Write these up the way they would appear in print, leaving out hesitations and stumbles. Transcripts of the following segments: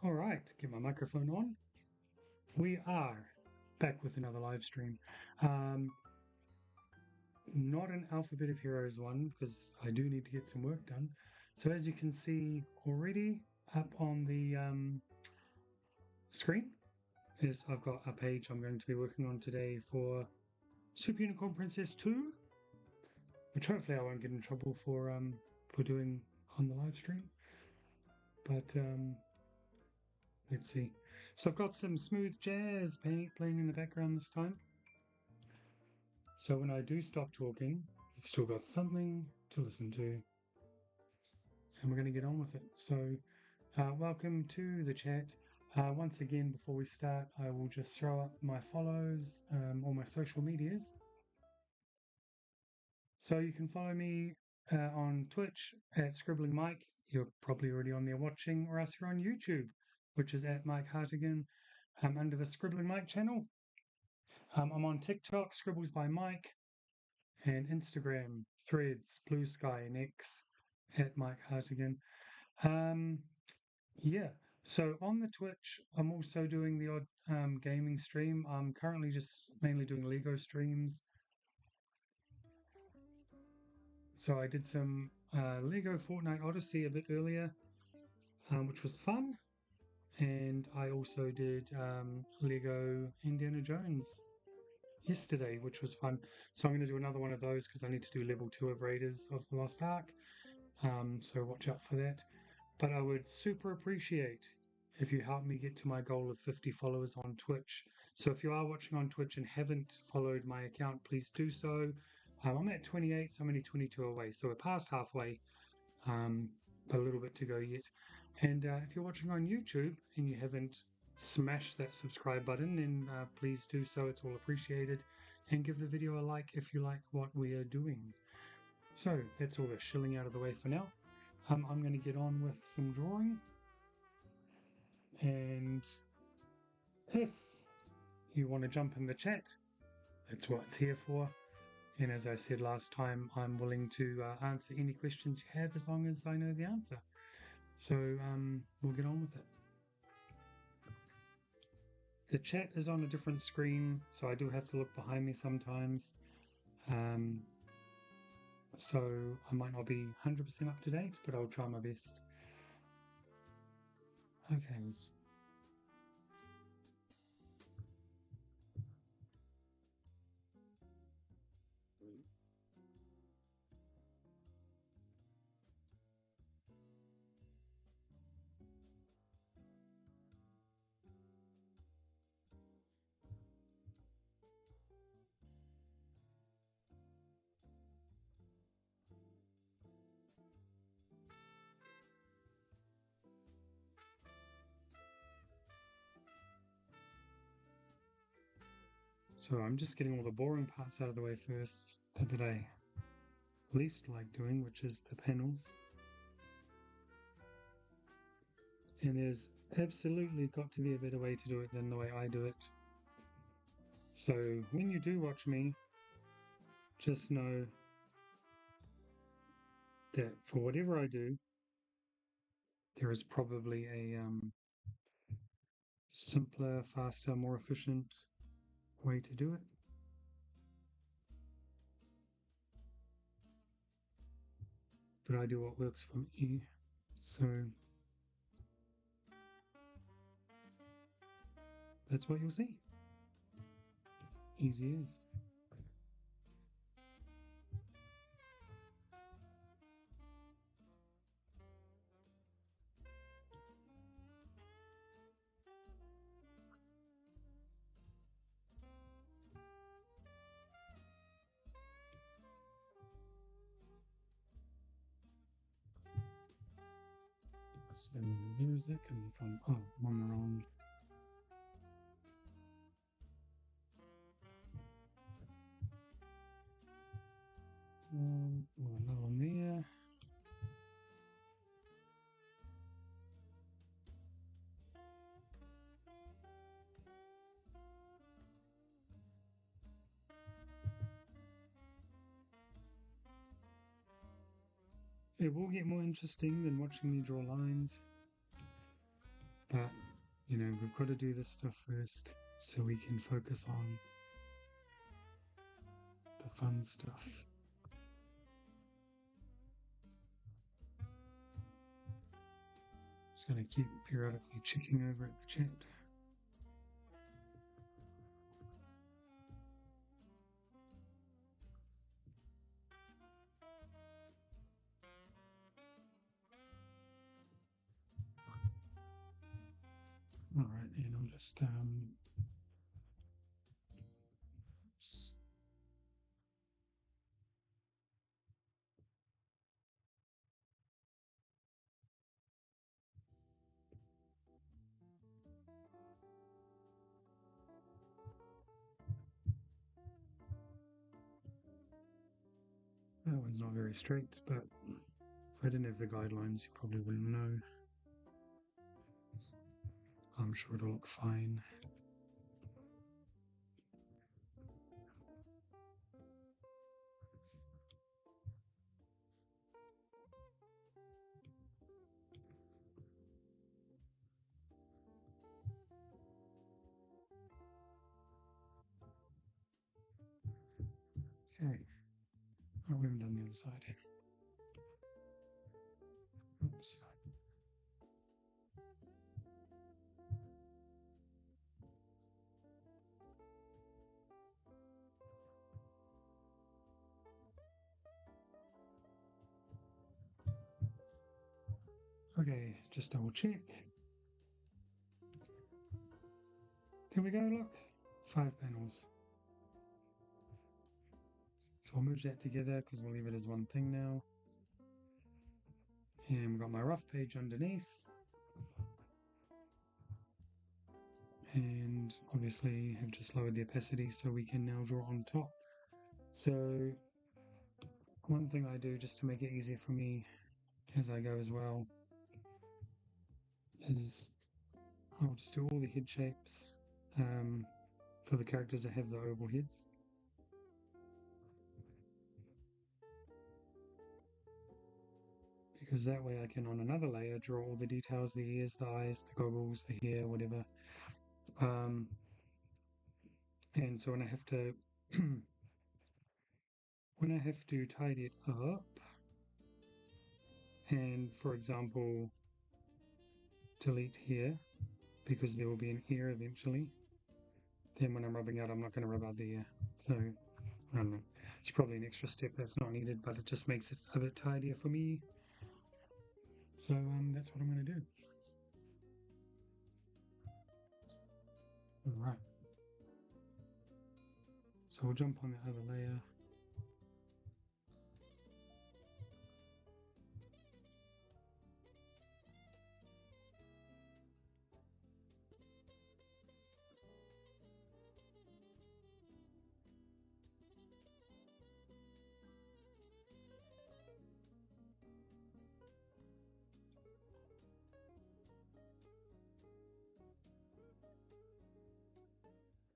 All right, get my microphone on. We are back with another live stream. Um, Not an Alphabet of Heroes one because I do need to get some work done. So as you can see already up on the screen is I've got a page I'm going to be working on today for Super Unicorn Princess 2, which hopefully I won't get in trouble for doing on the live stream. But let's see. So I've got some smooth jazz playing in the background this time. So when I do stop talking, you've still got something to listen to. And we're going to get on with it. So welcome to the chat. Once again, before we start, I will just throw up my follows, all my social medias. So you can follow me on Twitch at Scribbling Mike. You're probably already on there watching, or else you're on YouTube, which is at Mike Hartigan under the Scribbling Mike channel. I'm on TikTok, Scribbles by Mike, and Instagram, Threads, Blue Sky, and X at Mike Hartigan. Yeah, so on the Twitch, I'm also doing the odd gaming stream. I'm currently just mainly doing Lego streams. So I did some Lego Fortnite Odyssey a bit earlier, which was fun. And I also did Lego Indiana Jones yesterday, which was fun. So I'm going to do another one of those because I need to do level 2 of Raiders of the Lost Ark. So watch out for that. But I would super appreciate if you help me get to my goal of 50 followers on Twitch. So if you are watching on Twitch and haven't followed my account, please do so. I'm at 28, so I'm only 22 away. So we're past halfway, but a little bit to go yet. And if you're watching on YouTube and you haven't smashed that subscribe button, then please do so. It's all appreciated. And give the video a like if you like what we are doing. So that's all the shilling out of the way for now. I'm going to get on with some drawing. And if you want to jump in the chat, that's what it's here for. And as I said last time, I'm willing to answer any questions you have as long as I know the answer. So we'll get on with it. The chat is on a different screen, so I do have to look behind me sometimes. So I might not be 100% up to date, but I'll try my best. Okay. So I'm just getting all the boring parts out of the way first, that I least like doing, which is the panels. And there's absolutely got to be a better way to do it than the way I do it. So when you do watch me, just know that for whatever I do, there is probably a simpler, faster, more efficient way to do it. But I do what works for me. So that's what you'll see. Easy as. So where's that coming from? Oh, I'm on the wrong. Another one there. It will get more interesting than watching me draw lines. But, we've got to do this stuff first so we can focus on the fun stuff. Just going to keep periodically checking over at the chat. All right, and I'll just oops. That one's not very straight, but if I didn't have the guidelines, you probably wouldn't know. I'm sure it'll look fine. Okay. Oh, we haven't done the other side. Oops. Okay, just double check. There we go, look. 5 panels. So I'll merge that together because we'll leave it as one thing now. And we've got my rough page underneath. And obviously have just lowered the opacity so we can now draw on top. So one thing I do just to make it easier for me as I go as well is I'll just do all the head shapes for the characters that have the oval heads. Because that way I can, on another layer, draw all the details, the ears, the eyes, the goggles, the hair, whatever. And so when I have to tidy it up, and for example, delete here, because there will be an ear eventually, then when I'm rubbing out, I'm not going to rub out the ear. So, I don't know. It's probably an extra step that's not needed, but it just makes it a bit tidier for me. So that's what I'm going to do. All right. So we'll jump on the other layer.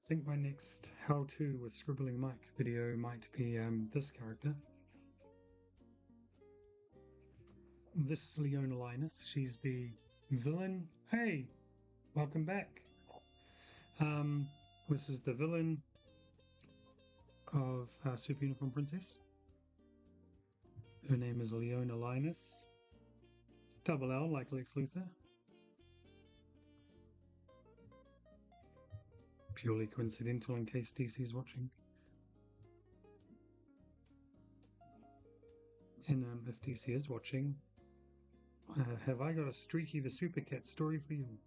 I think my next how-to with Scribbling Mike video might be this character. This is Leona Linus. She's the villain. Hey, welcome back. This is the villain of Super Unicorn Princess. Her name is Leona Linus. Double L like Lex Luthor. Purely coincidental in case DC's watching. And if DC is watching, have I got a Streaky the Super Cat story for you?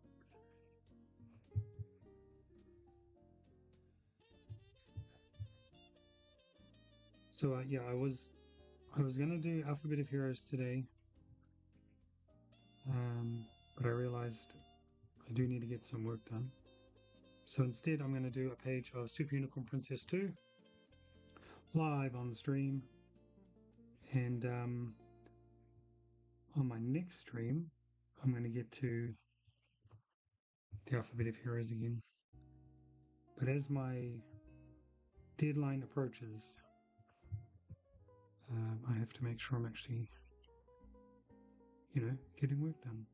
So yeah, I was gonna do Alphabet of Heroes today, but I realized I do need to get some work done. So instead, I'm going to do a page of Super Unicorn Princess 2 live on the stream, and on my next stream, I'm going to get to the Alphabet of Heroes again. But as my deadline approaches, I have to make sure I'm actually, getting work done.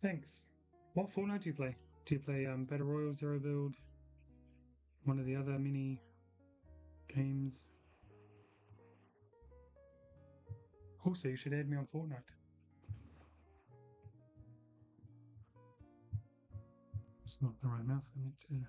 Thanks. What Fortnite do you play? Do you play Battle Royale, Zero Build, one of the other mini games? Also, you should add me on Fortnite. It's not the right mouth. I need to.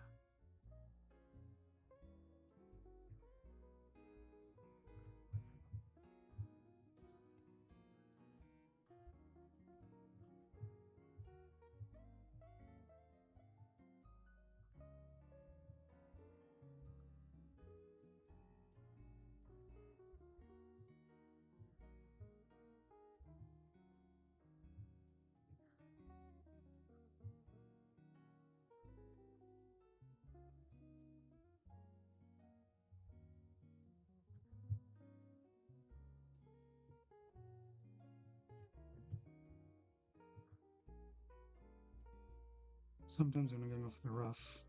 Sometimes when I'm going off the rough,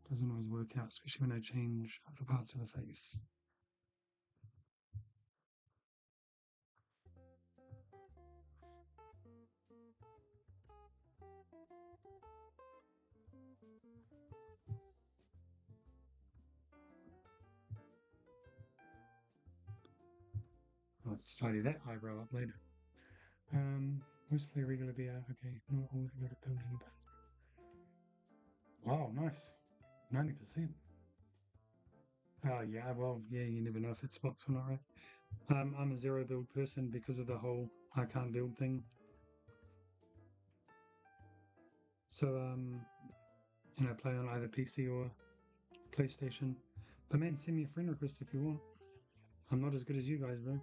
it doesn't always work out, especially when I change other parts of the face. I'll tidy that eyebrow up later. Most play regular BR. Okay, not all that go to building, but wow, nice, 90%. Yeah, well, yeah, you never know if it spots or not, right? I'm a zero build person because of the whole I can't build thing. So, play on either PC or PlayStation. But man, send me a friend request if you want. I'm not as good as you guys though.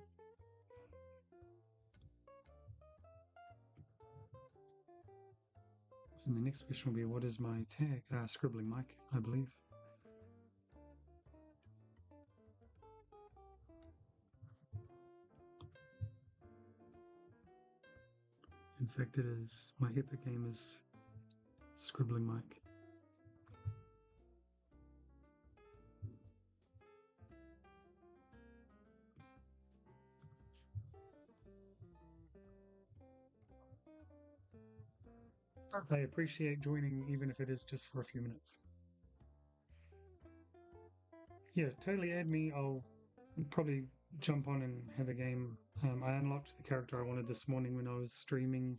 And the next question will be, what is my tag? Scribbling Mike, I believe. In fact, it is. My epic game is Scribbling Mike. I appreciate joining, even if it is just for a few minutes. Yeah, totally add me. I'll probably jump on and have a game. I unlocked the character I wanted this morning when I was streaming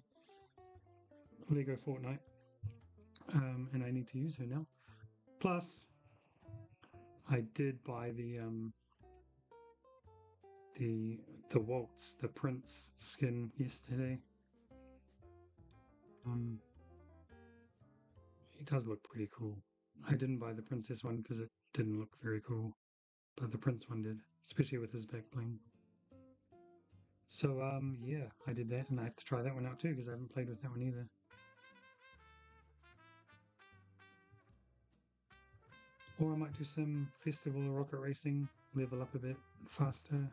Lego Fortnite, and I need to use her now. Plus, I did buy the the Waltz, the Prince skin yesterday. It does look pretty cool. I didn't buy the Princess one because it didn't look very cool, but the Prince one did, especially with his back bling. So yeah, I did that, and I have to try that one out too because I haven't played with that one either. Or I might do some festival or rocket racing, level up a bit faster.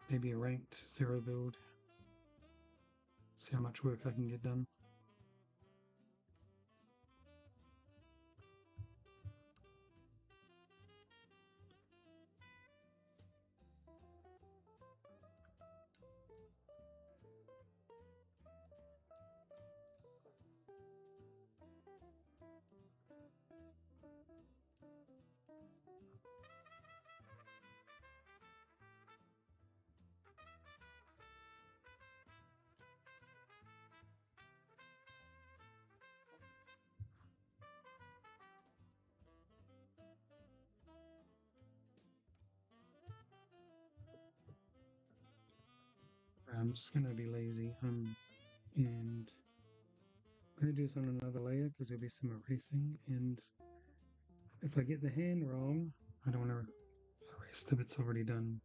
Maybe a ranked zero build. See how much work I can get done. I'm just gonna be lazy and I'm gonna do this on another layer because there'll be some erasing, and if I get the hand wrong, I don't want to erase the bits already done.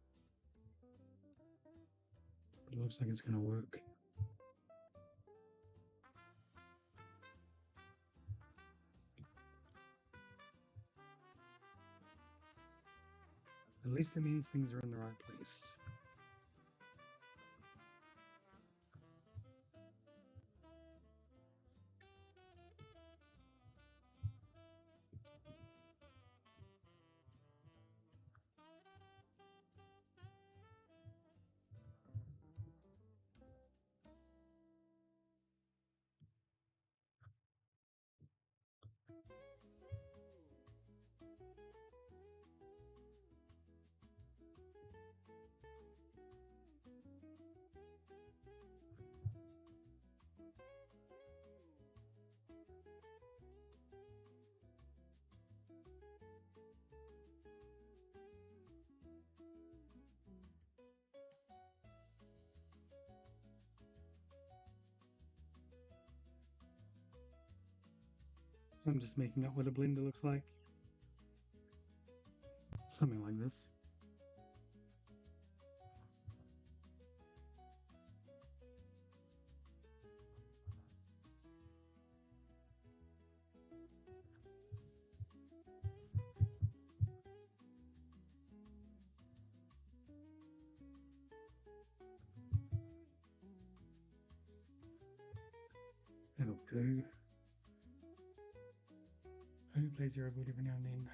But it looks like it's gonna work. At least it means things are in the right place. I'm just making up what a blender looks like. Something like this. That'll do. I only play Zero Build every now and then.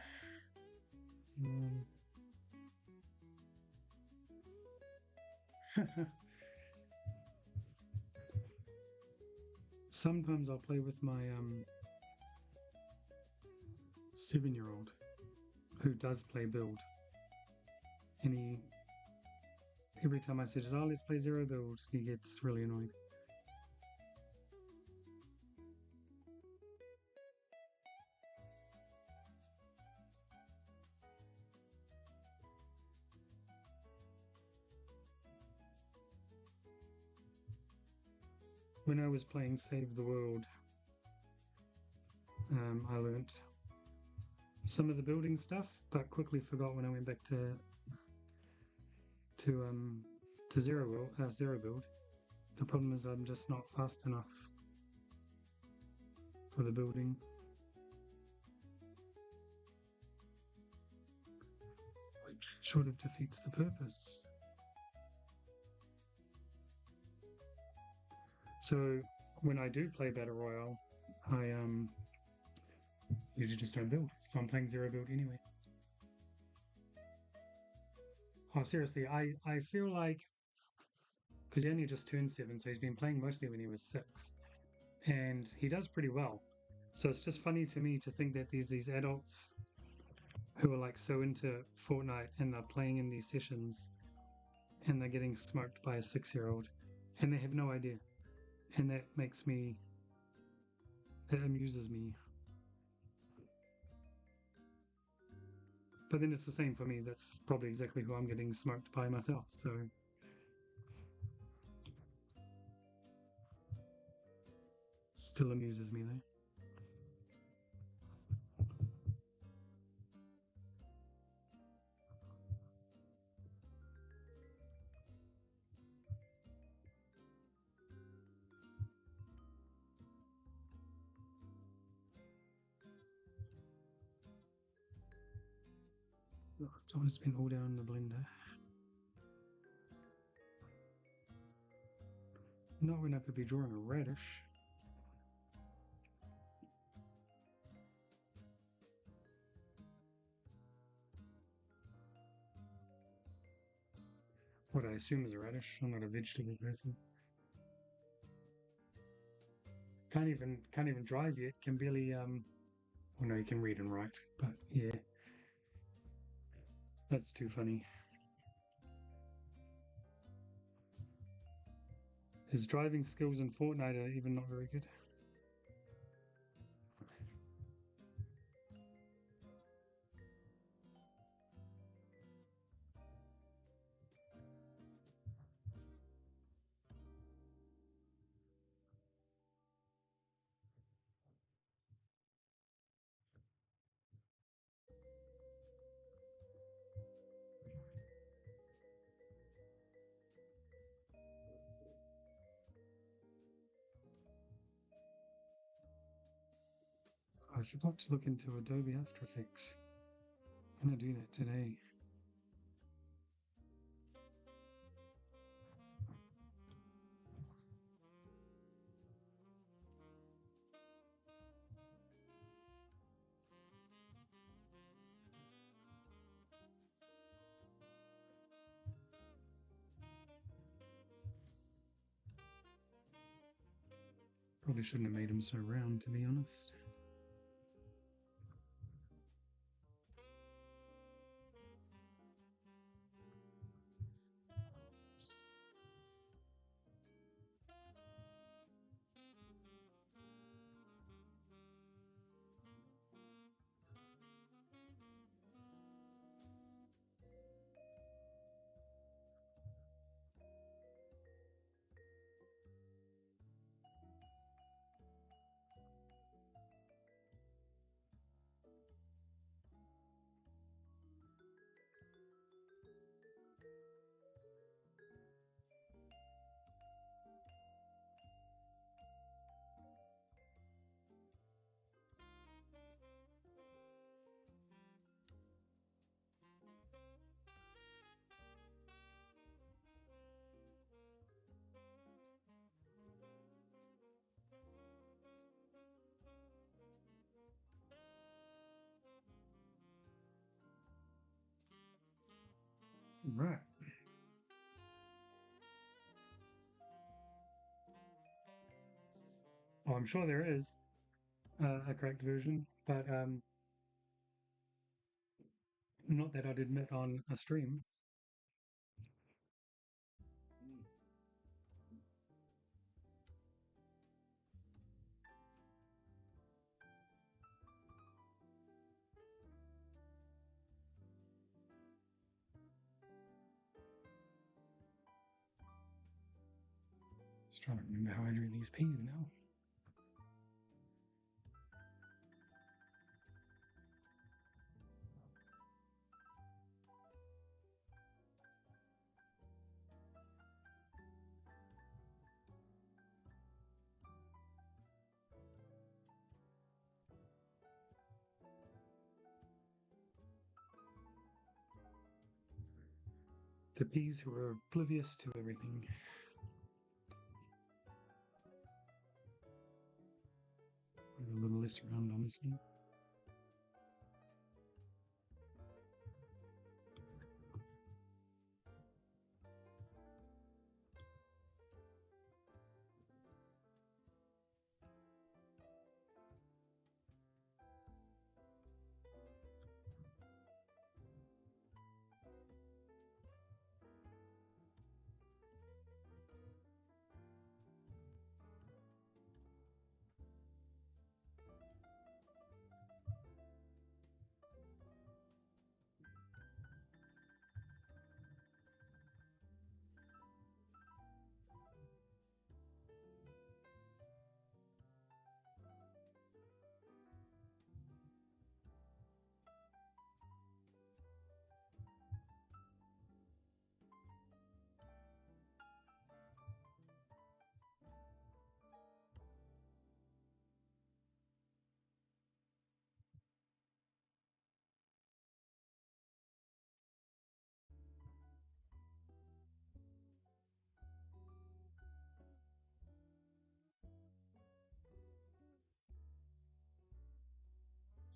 Sometimes I'll play with my 7-year-old who does play build. And every time I suggest, oh, let's play Zero Build, he gets really annoyed. When I was playing Save the World, I learnt some of the building stuff, but quickly forgot when I went back to Zero Build. The problem is I'm just not fast enough for the building. Which sort of defeats the purpose. So when I do play Battle Royale, I usually just don't build. So I'm playing Zero Build anyway. Oh, seriously, I feel like, because he only just turned 7, so he's been playing mostly when he was 6, and he does pretty well. So it's just funny to me to think that there's these adults who are like so into Fortnite and they're playing in these sessions and they're getting smoked by a 6-year-old and they have no idea. And that amuses me. But then it's the same for me. That's probably exactly who I'm getting smoked by myself. So still amuses me though. I don't want to spend all day on the blender. Not when I could be drawing a radish. What I assume is a radish. I'm not a vegetable person. Can't even drive yet. Can barely well, no, you can read and write, but yeah, that's too funny. His driving skills in Fortnite are even not very good. I forgot to look into Adobe After Effects. I'm gonna do that today. Probably shouldn't have made him so round, to be honest. Right. Oh, I'm sure there is a correct version, but not that I'd admit on a stream. Just trying to remember how I drew these peas now. The peas who are oblivious to everything. A little less around on this one.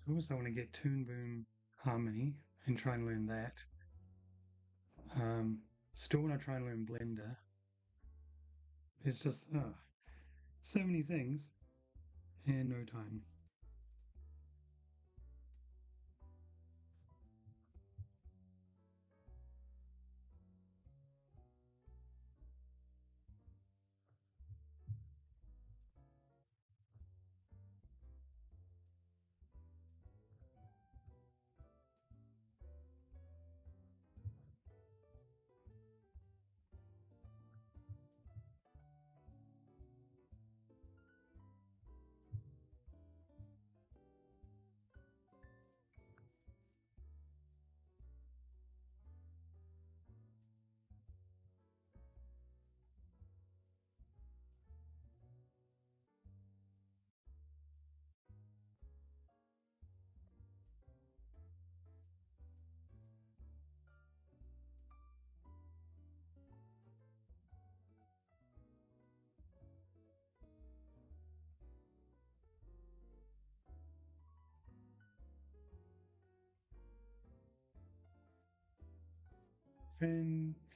I also want to get Toon Boom Harmony and try and learn that. Um, Still want to try and learn Blender. There's just so many things and no time.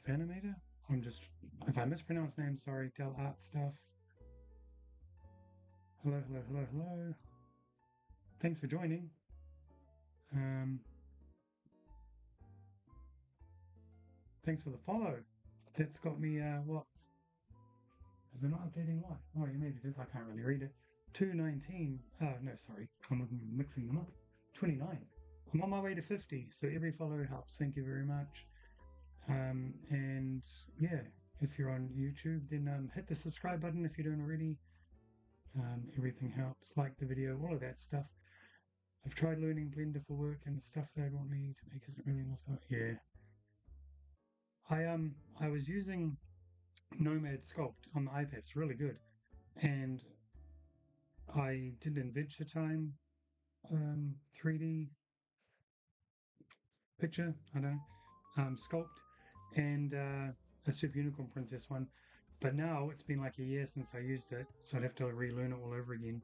Fanimator? I'm just, if I mispronounce names, sorry. Del Art Stuff. Hello, hello, hello, hello. Thanks for joining. Um, Thanks for the follow. That's got me, what? Is it not updating live? Oh, yeah, maybe it is. I can't really read it. 219. Oh, no, sorry. I'm mixing them up. 29. I'm on my way to 50, so every follow helps. Thank you very much. And yeah, if you're on YouTube, then hit the subscribe button if you don't already. Everything helps. Like the video, all of that stuff. I've tried learning Blender for work, and the stuff they want me to make isn't really enough. Yeah, I was using Nomad Sculpt on the iPad. It's really good, and I did an Adventure Time 3D picture. I don't know, sculpt, and a Super Unicorn Princess one. But now it's been like a year since I used it, so I'd have to relearn it all over again.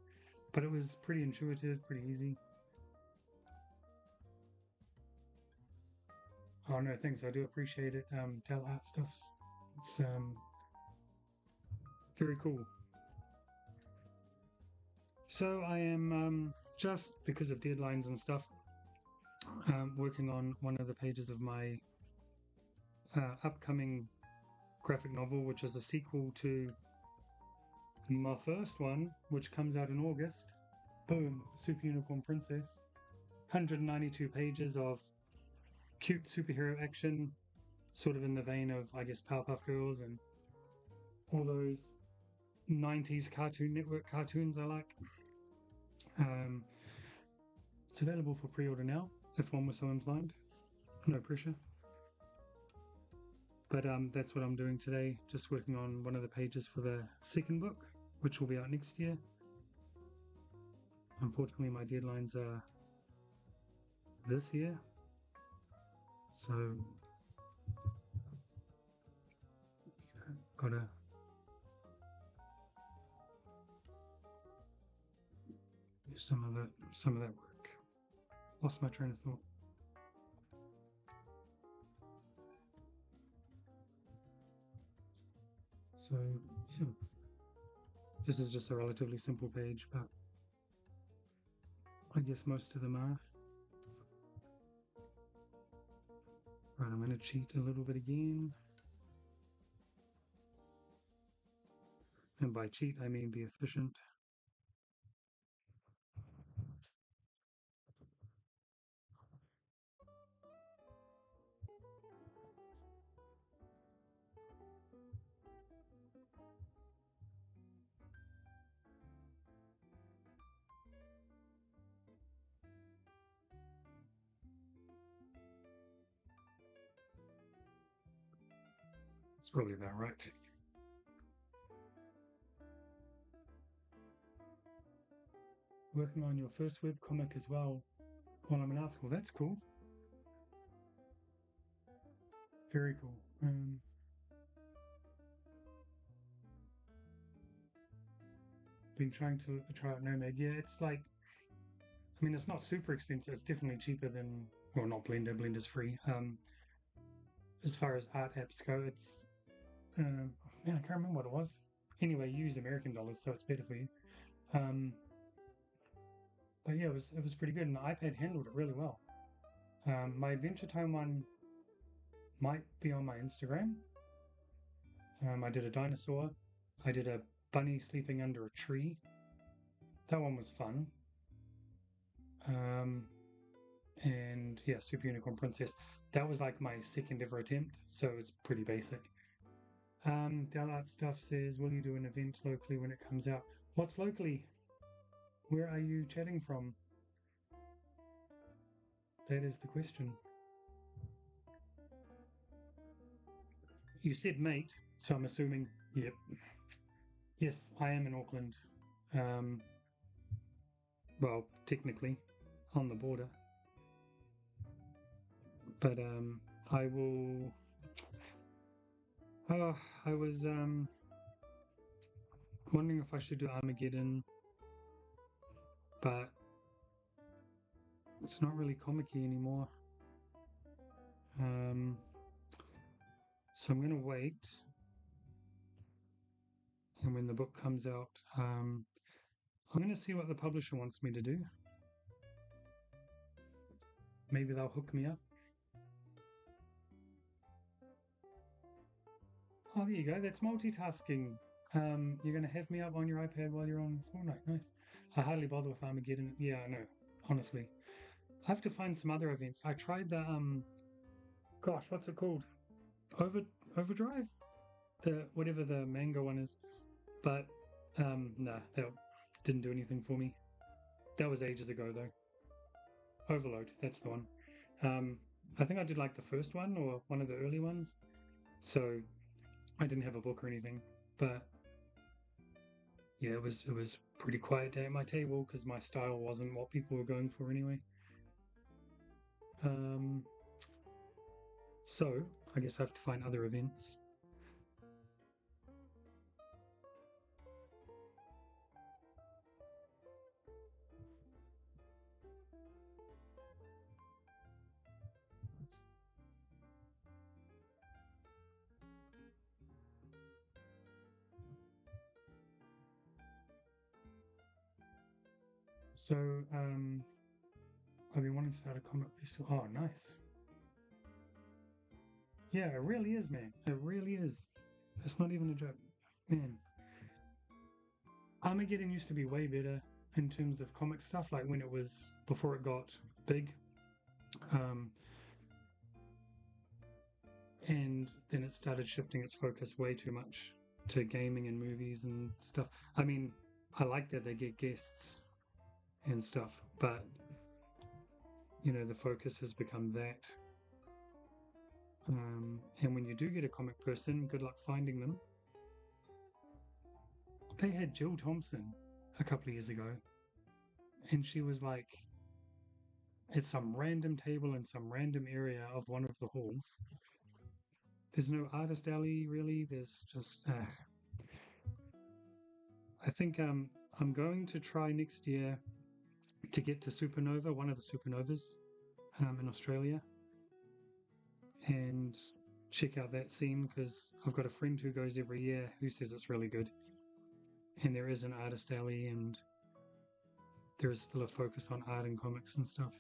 But it was pretty intuitive, pretty easy. Oh no, thanks. I do appreciate it. Tell art stuff's it's very cool. So I am just because of deadlines and stuff, working on one of the pages of my upcoming graphic novel, which is a sequel to my first one, which comes out in August. Boom, Super Unicorn Princess. 192 pages of cute superhero action, sort of in the vein of, I guess, Powerpuff Girls and all those 90s Cartoon Network cartoons I like. Um, it's available for pre-order now, if one was so inclined. No pressure. But that's what I'm doing today, just working on one of the pages for the second book, which will be out next year. Unfortunately, my deadlines are this year, so gotta do some of that work. Lost my train of thought. So yeah, this is just a relatively simple page, but I guess most of them are. Right, I'm going to cheat a little bit again. And by cheat, I mean be efficient. It's probably about right. Working on your first webcomic as well while I'm in art school. That's cool. Very cool. Been trying to try out Nomad. Yeah, it's like, I mean, it's not super expensive. It's definitely cheaper than, well, not Blender. Blender's free. As far as art apps go, it's, man, I can't remember what it was. Anyway, you use American dollars, so it's better for you. Um, but yeah, it was pretty good, and the iPad handled it really well. My Adventure Time one might be on my Instagram. I did a dinosaur. I did a bunny sleeping under a tree. That one was fun. Um, and yeah, Super Unicorn Princess. That was like my second ever attempt, so it's pretty basic. Dell Art Stuff says, will you do an event locally when it comes out? What's locally? Where are you chatting from? That is the question. You said mate, so I'm assuming, yep. Yes, I am in Auckland. Um, well, technically, on the border. But I will. Oh, I was wondering if I should do Armageddon, but it's not really comic-y anymore. So I'm gonna wait, and when the book comes out, I'm gonna see what the publisher wants me to do. Maybe they'll hook me up. Oh, there you go. That's multitasking. You're gonna have me up on your iPad while you're on Fortnite. Nice. I hardly bother with Armageddon. Yeah, I know. Honestly, I have to find some other events. I tried the gosh, what's it called? Over Overdrive, the whatever the manga one is, but nah, that didn't do anything for me. That was ages ago though. Overload, that's the one. Um, I think I did like the first one or one of the early ones, so I didn't have a book or anything. But yeah, it was pretty quiet day at my table because my style wasn't what people were going for anyway. Um, so I guess I have to find other events. So, I've been wanting to start a comic festival. Oh, nice. Yeah, it really is, man. It really is. It's not even a joke. Man, Armageddon used to be way better in terms of comic stuff, like when it was before it got big. Um, and then it started shifting its focus way too much to gaming and movies and stuff. I mean, I like that they get guests and stuff, but the focus has become that. And when you do get a comic person, good luck finding them. They had Jill Thompson a couple of years ago, and she was like at some random table in some random area of one of the halls. There's no artist alley really. There's just I think I'm going to try next year to get to Supernova, one of the supernovas in Australia, and check out that scene because I've got a friend who goes every year who says it's really good. And there is an artist alley, and there is still a focus on art and comics and stuff.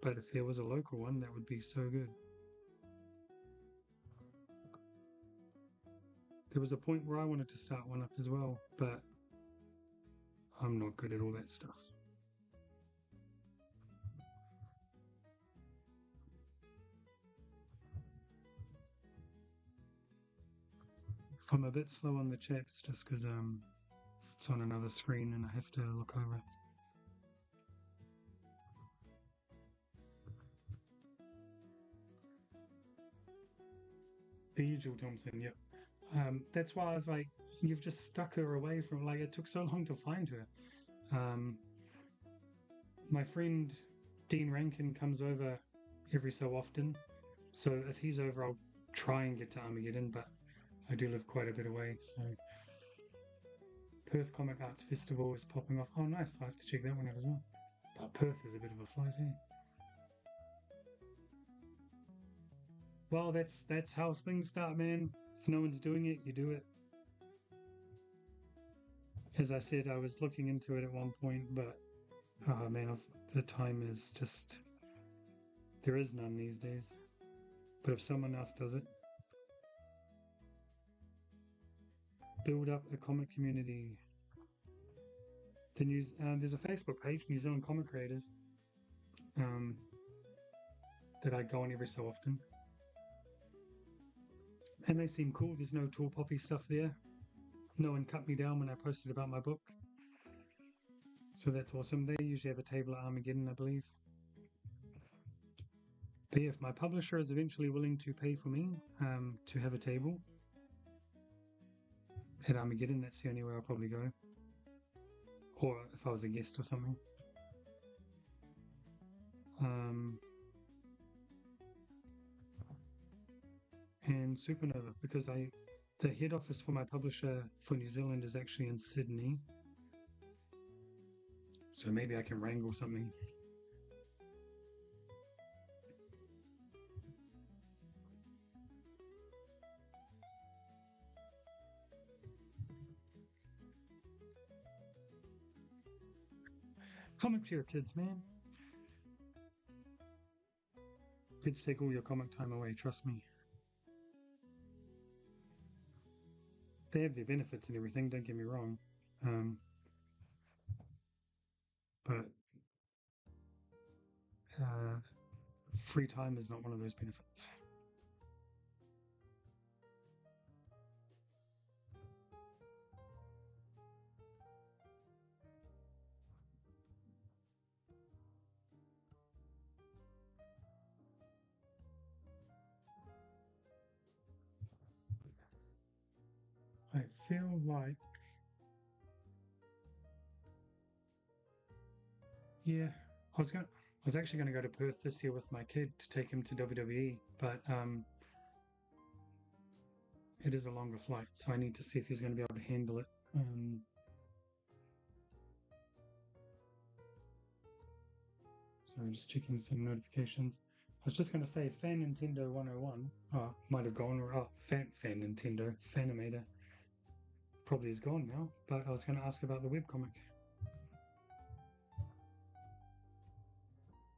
But if there was a local one, that would be so good. There was a point where I wanted to start one up as well, but I'm not good at all that stuff. If I'm a bit slow on the chat, it's just because it's on another screen and I have to look over it. The Jill Thompson, yep. That's why I was like, you've just stuck her away from, like, it took so long to find her. My friend Dean Rankin comes over every so often, so if he's over, I'll try and get to Armageddon, but I do live quite a bit away, so Perth Comic Arts Festival is popping off. Oh, nice! I have to check that one out as well. But Perth is a bit of a flight, eh? Well, that's how things start, man. If no one's doing it, you do it. As I said, I was looking into it at one point, but oh man, the time is just there is none these days. But if someone else does it, build up a comic community. There's a Facebook page, New Zealand Comic Creators, that I go on every so often, and they seem cool. There's no tall poppy stuff there. No one cut me down when I posted about my book, so that's awesome. They usually have a table at Armageddon, I believe. But yeah, if my publisher is eventually willing to pay for me to have a table at Armageddon, that's the only way I'll probably go. Or if I was a guest or something. And Supernova, because the head office for my publisher for New Zealand is actually in Sydney. So maybe I can wrangle something. Comics here, kids, man. Kids take all your comic time away, trust me. They have their benefits and everything, don't get me wrong. But free time is not one of those benefits. I feel like, yeah, I was actually going to go to Perth this year with my kid to take him to WWE, but it is a longer flight, so I need to see if he's going to be able to handle it. So I'm just checking some notifications. I was just going to say Fan Nintendo 101. Oh, might have gone. Oh, Fan Nintendo, Fanimator. probably is gone now, but I was going to ask about the webcomic.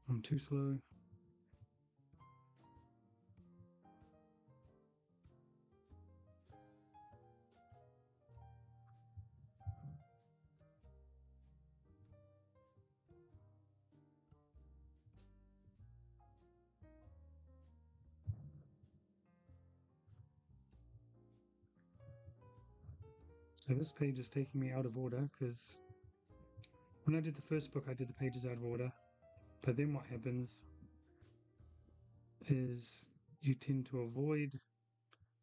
I'm too slow. So this page is taking me out of order because when I did the first book, I did the pages out of order. But then what happens is you tend to avoid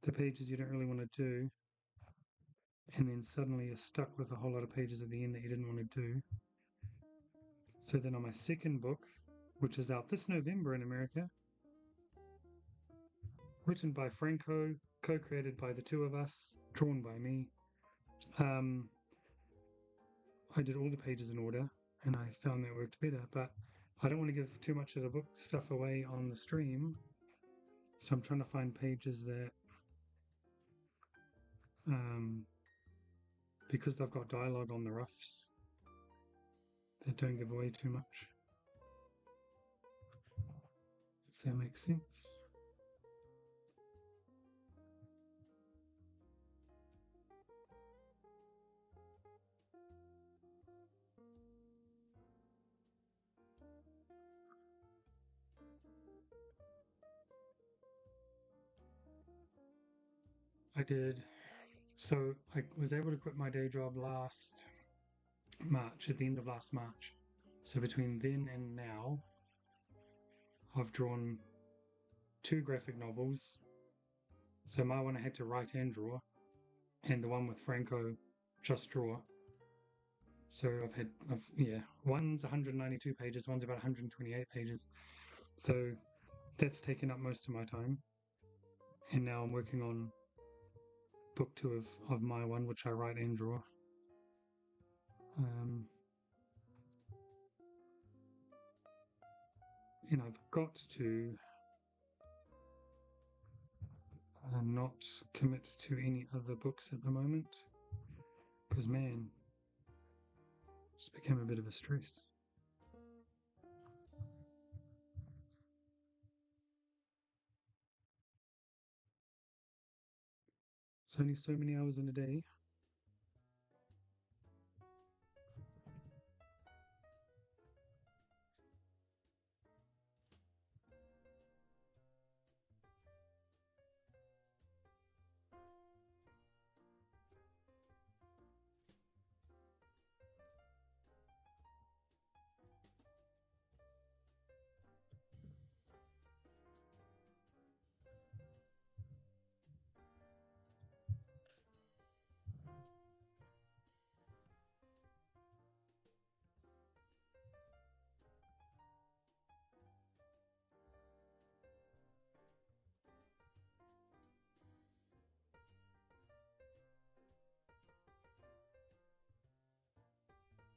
the pages you don't really want to do, and then suddenly you're stuck with a whole lot of pages at the end that you didn't want to do. So then on my second book, which is out this November in America, written by Franco, co-created by the two of us, drawn by me, I did all the pages in order, and I found that worked better. But I don't want to give too much of the book stuff away on the stream, so I'm trying to find pages that, because they've got dialogue on the roughs, that don't give away too much, if that makes sense. I did. So I was able to quit my day job last March, at the end of last March. So between then and now, I've drawn 2 graphic novels. So my one I had to write and draw, and the one with Franco just draw. So one's 192 pages, one's about 128 pages. So that's taken up most of my time. And now I'm working on book 2 of my one, which I write and draw. And I've got to not commit to any other books at the moment, because man, it's become a bit of a stress. It's only so many hours in a day.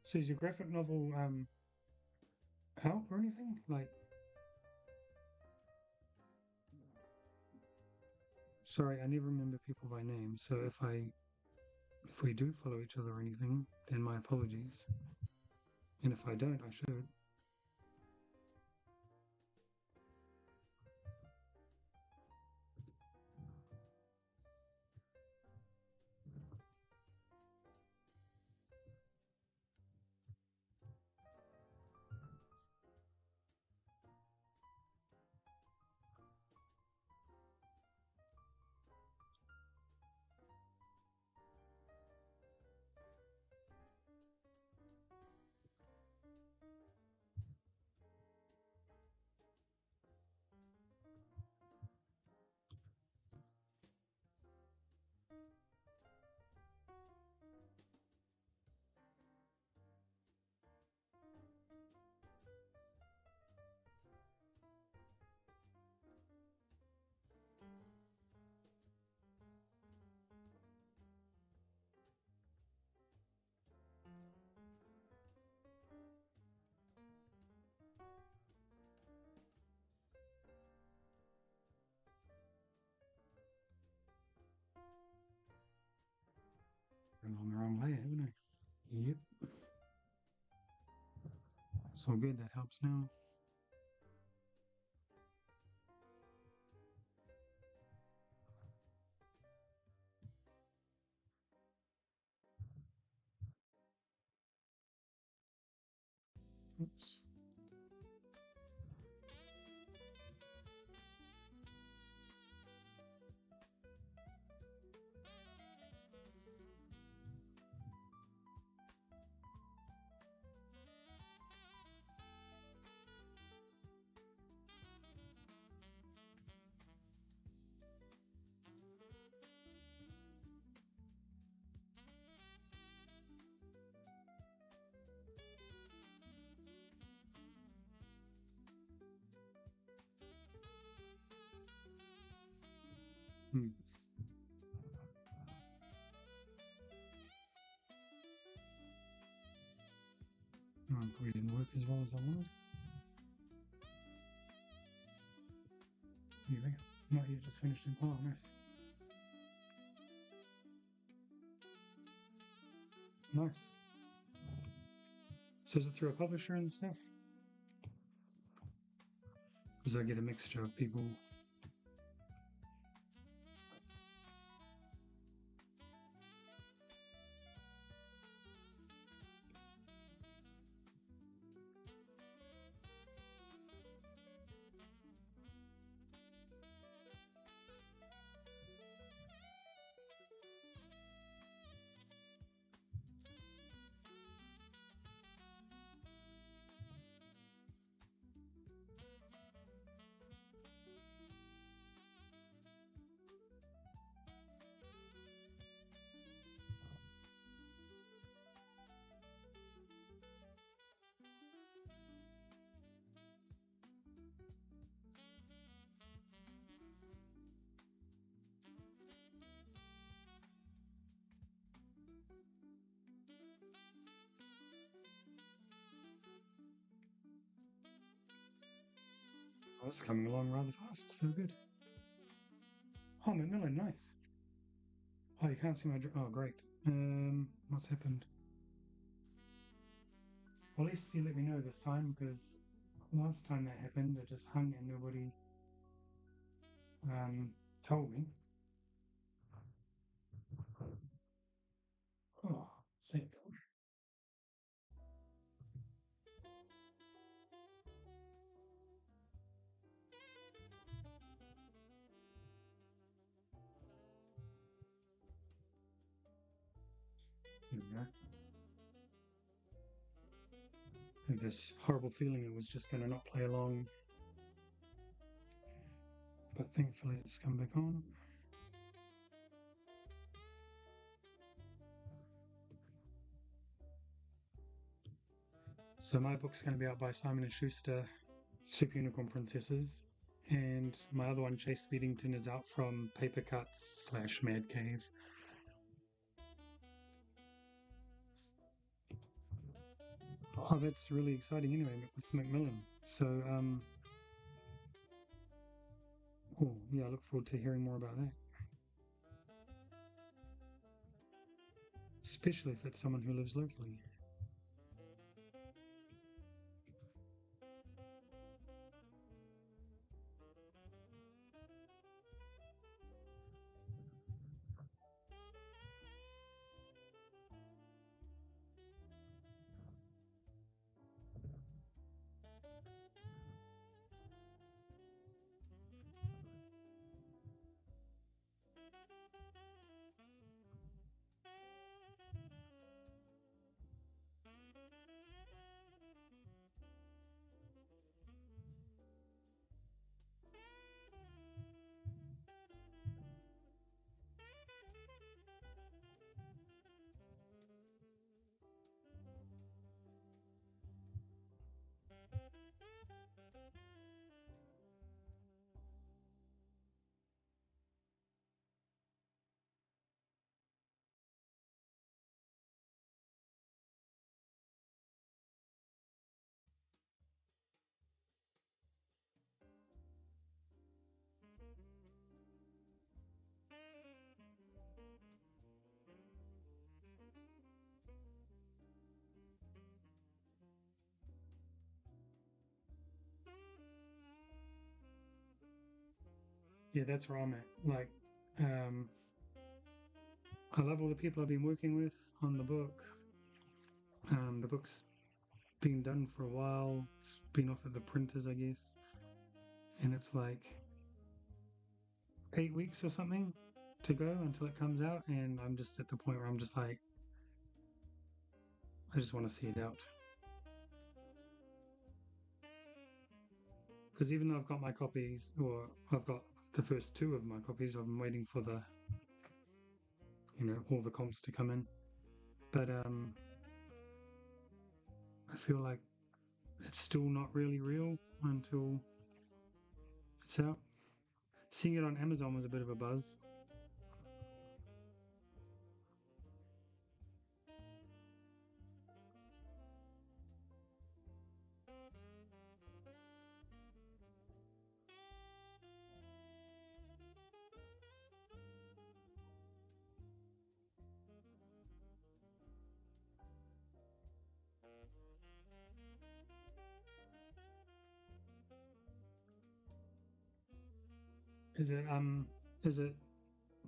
So is your graphic novel out or anything? Like, sorry, I never remember people by name. So if we do follow each other or anything, then my apologies. And if I don't, I should. on the wrong layer, haven't I? Yep. It's all good, that helps now. Oops. Hmm. Oh, it probably didn't work as well as I wanted. Here we go. Not yet, just finished it. Oh, nice. Nice. So is it through a publisher and stuff? Because I get a mixture of people. Oh, this is coming along rather fast. So good. Oh, Macmillan, nice. Oh, you can't see my. Oh, great. What's happened? Well, at least you let me know this time because last time that happened, it just hung and nobody told me. Oh, thank God. Here we go. I had this horrible feeling it was just going to not play along, but thankfully it's come back on. So my book's going to be out by Simon & Schuster, Super Unicorn Princesses, and my other one, Chase Beddington, is out from Paper Cuts / Mad Cave. Oh, that's really exciting anyway, with Macmillan. So, oh, yeah, I look forward to hearing more about that. Especially if it's someone who lives locally. Yeah, that's where I'm at. Like, um, I love all the people I've been working with on the book. The book's been done for a while. It's been off at the printers, I guess, and it's like 8 weeks or something to go until it comes out. And I'm just at the point where I'm just like, I just want to see it out. Because even though I've got my copies, or I've got the first two of my copies, I'm waiting for the, all the comps to come in. But I feel like it's still not really real until it's out. Seeing it on Amazon was a bit of a buzz. Is it is it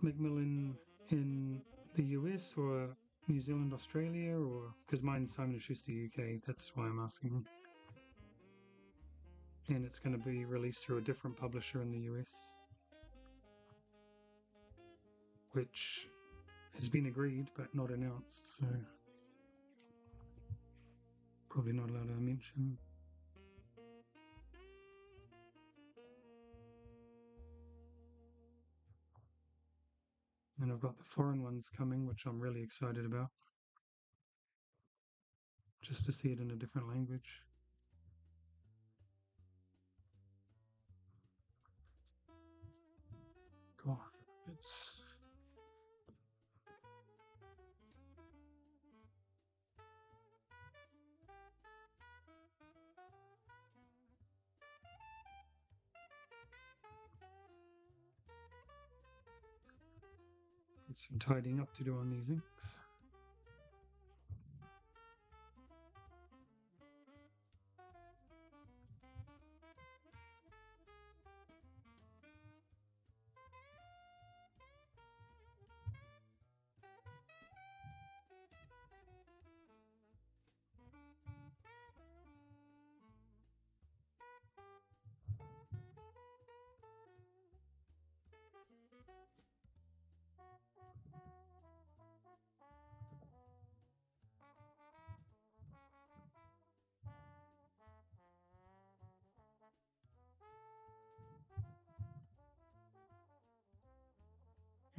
Macmillan in the US or New Zealand, Australia, or because mine's Simon and Schuster UK? That's why I'm asking. And it's going to be released through a different publisher in the US, which has been agreed but not announced. So probably not allowed to mention. And I've got the foreign ones coming, which I'm really excited about, just to see it in a different language. God, it's some tidying up to do on these inks.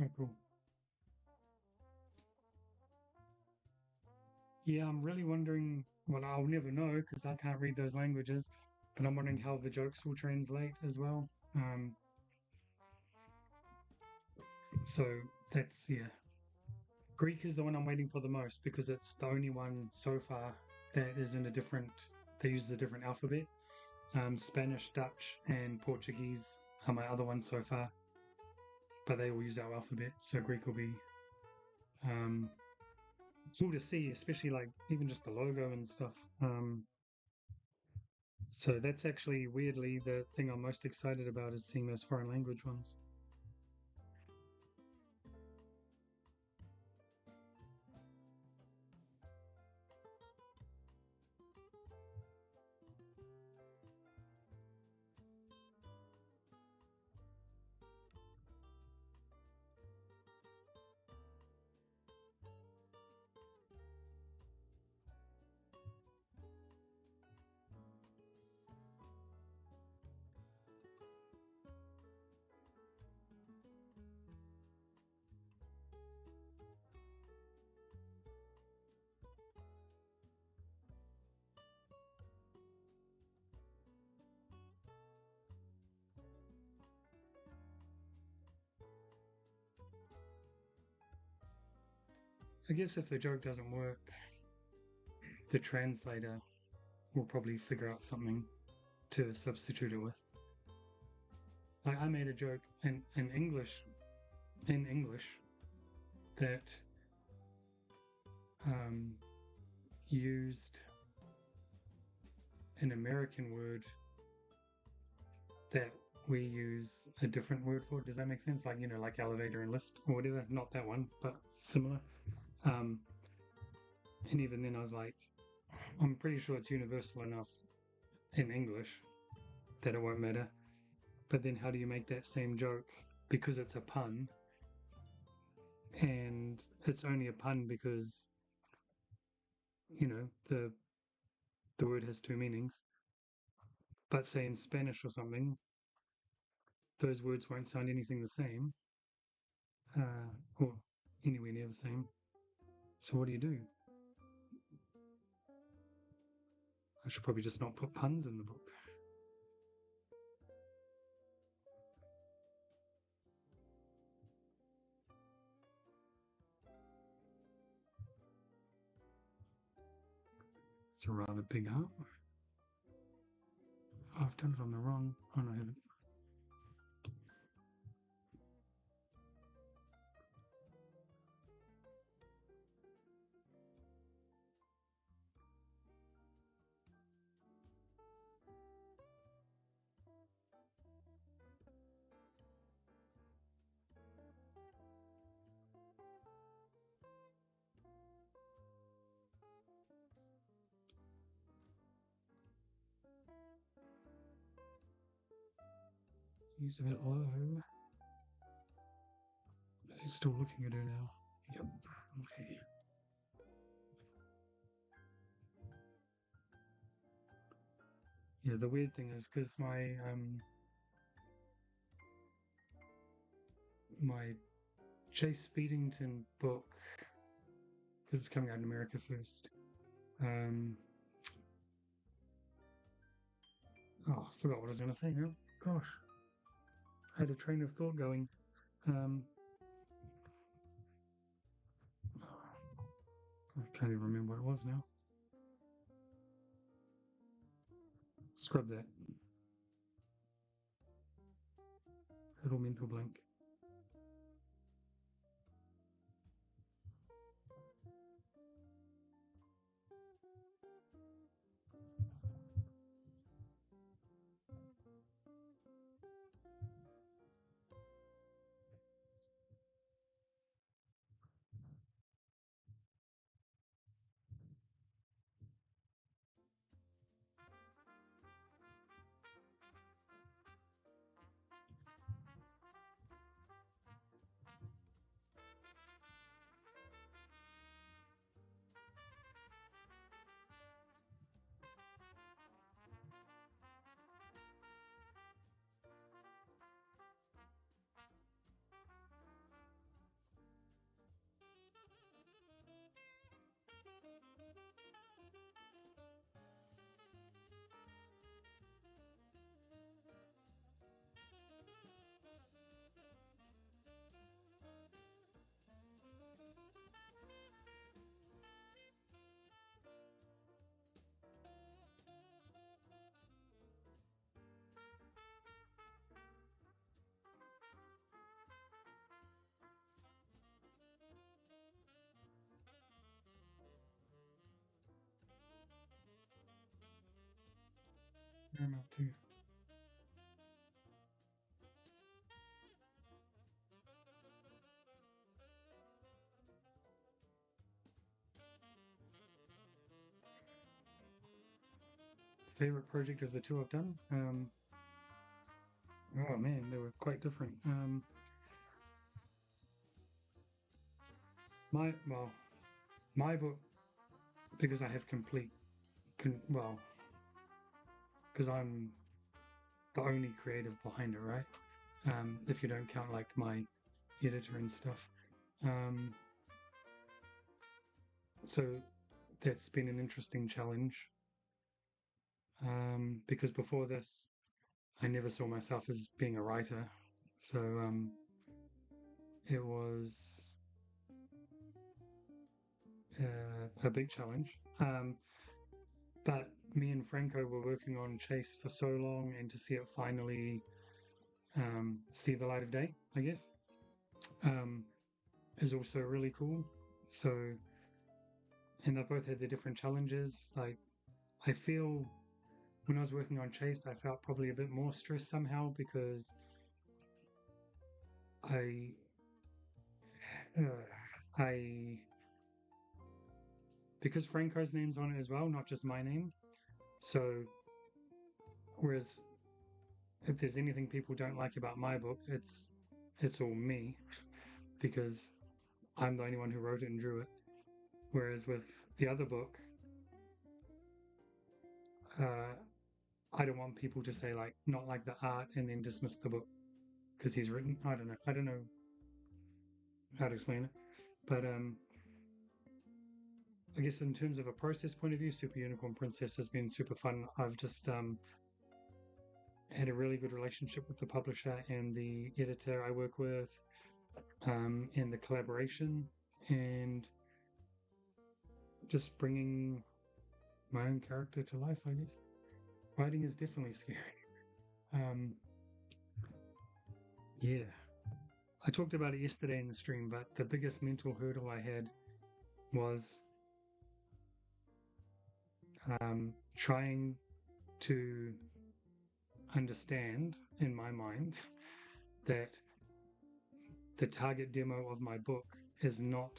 Oh, cool. Yeah, I'm really wondering. Well, I'll never know because I can't read those languages, but I'm wondering how the jokes will translate as well. Um, so that's yeah. Greek is the one I'm waiting for the most because it's the only one so far that is in a different. They use the different alphabet. Spanish, Dutch, and Portuguese are my other ones so far, but they all use our alphabet. So Greek will be um, cool to see, especially like even just the logo and stuff. So that's actually weirdly the thing I'm most excited about is seeing those foreign language ones. I guess if the joke doesn't work, the translator will probably figure out something to substitute it with. Like I made a joke in English that um, used an American word that we use a different word for it. Does that make sense? Like, like elevator and lift or whatever. Not that one, but similar. Um, and even then, I was like, I'm pretty sure it's universal enough in English that it won't matter. But then, how do you make that same joke because it's a pun? And it's only a pun because the word has two meanings. But say in Spanish or something, those words won't sound anything the same, or anywhere near the same. So what do you do? I should probably just not put puns in the book. It's a rather big heart. Oh, I've done it on the wrong. Oh, no, I haven't. Use a bit low. Is he still looking at her now? Yep. Okay. Yeah, the weird thing is because my Chase Speedington book, because it's coming out in America first. Oh, I forgot what I was going to say now. Gosh, I had a train of thought going. I can't even remember what it was now. Scrub that. Little mental blank. I'm up to. Favorite project of the two I've done? Oh man, they were quite different. My book, because I have well, because I'm the only creative behind it, right? If you don't count like my editor and stuff. So that's been an interesting challenge. Because before this, I never saw myself as being a writer. So it was a big challenge. But me and Franco were working on Chase for so long, and to see it finally see the light of day, I guess, is also really cool. So, and they both had their different challenges. Like, I feel when I was working on Chase, I felt probably a bit more stressed somehow because I, I, because Franco's name's on it as well, not just my name. So, whereas if there's anything people don't like about my book, it's all me because I'm the only one who wrote it and drew it. Whereas with the other book, uh, I don't want people to say like not like the art and then dismiss the book because he's written. I don't know how to explain it, but I guess in terms of a process point of view, Super Unicorn Princess has been super fun. I've just had a really good relationship with the publisher and the editor I work with, and the collaboration, and just bringing my own character to life, I guess. Writing is definitely scary. Um, yeah. I talked about it yesterday in the stream, but the biggest mental hurdle I had was trying to understand in my mind that the target demo of my book is not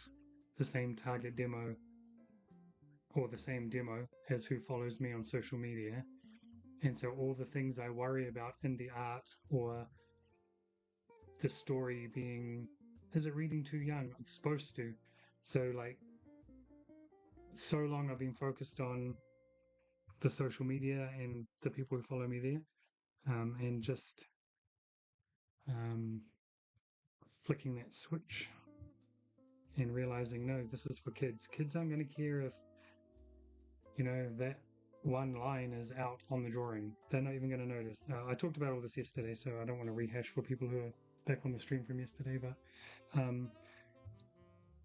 the same target demo or the same demo as who follows me on social media. And so all the things I worry about in the art or the story being, is it reading too young? It's supposed to. So like so long I've been focused on the social media and the people who follow me there, and just um, flicking that switch and realizing, no, this is for kids. Kids aren't going to care if, that one line is out on the drawing. They're not even going to notice. I talked about all this yesterday, so I don't want to rehash for people who are back on the stream from yesterday, but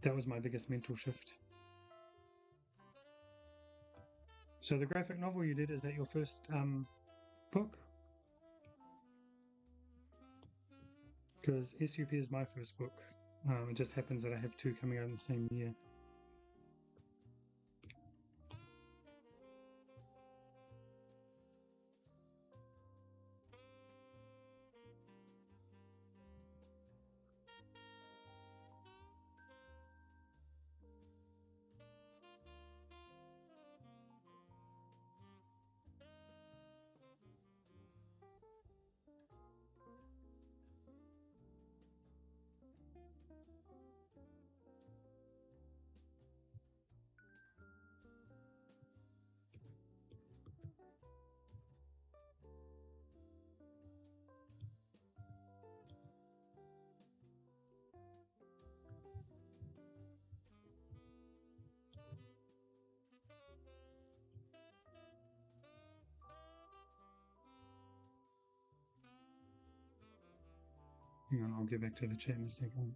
that was my biggest mental shift. So the graphic novel you did, is that your first book? Because SUP is my first book. It just happens that I have two coming out in the same year. Hang on, I'll get back to the chat in a second.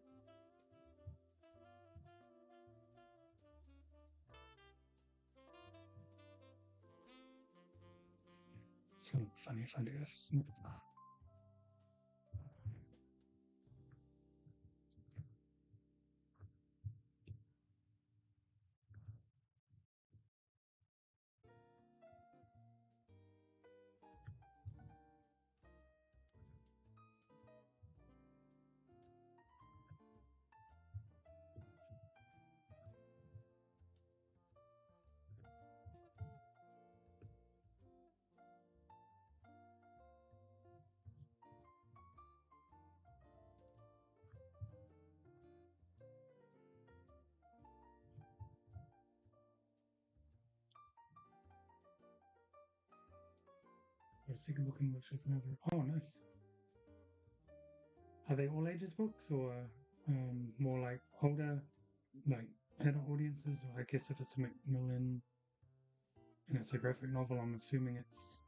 It's kind of funny if I do this, isn't it? Got a second book in which is another. Oh, nice. Are they all ages books or more like older, like adult audiences? Or I guess if it's Macmillan and it's a graphic novel, I'm assuming it's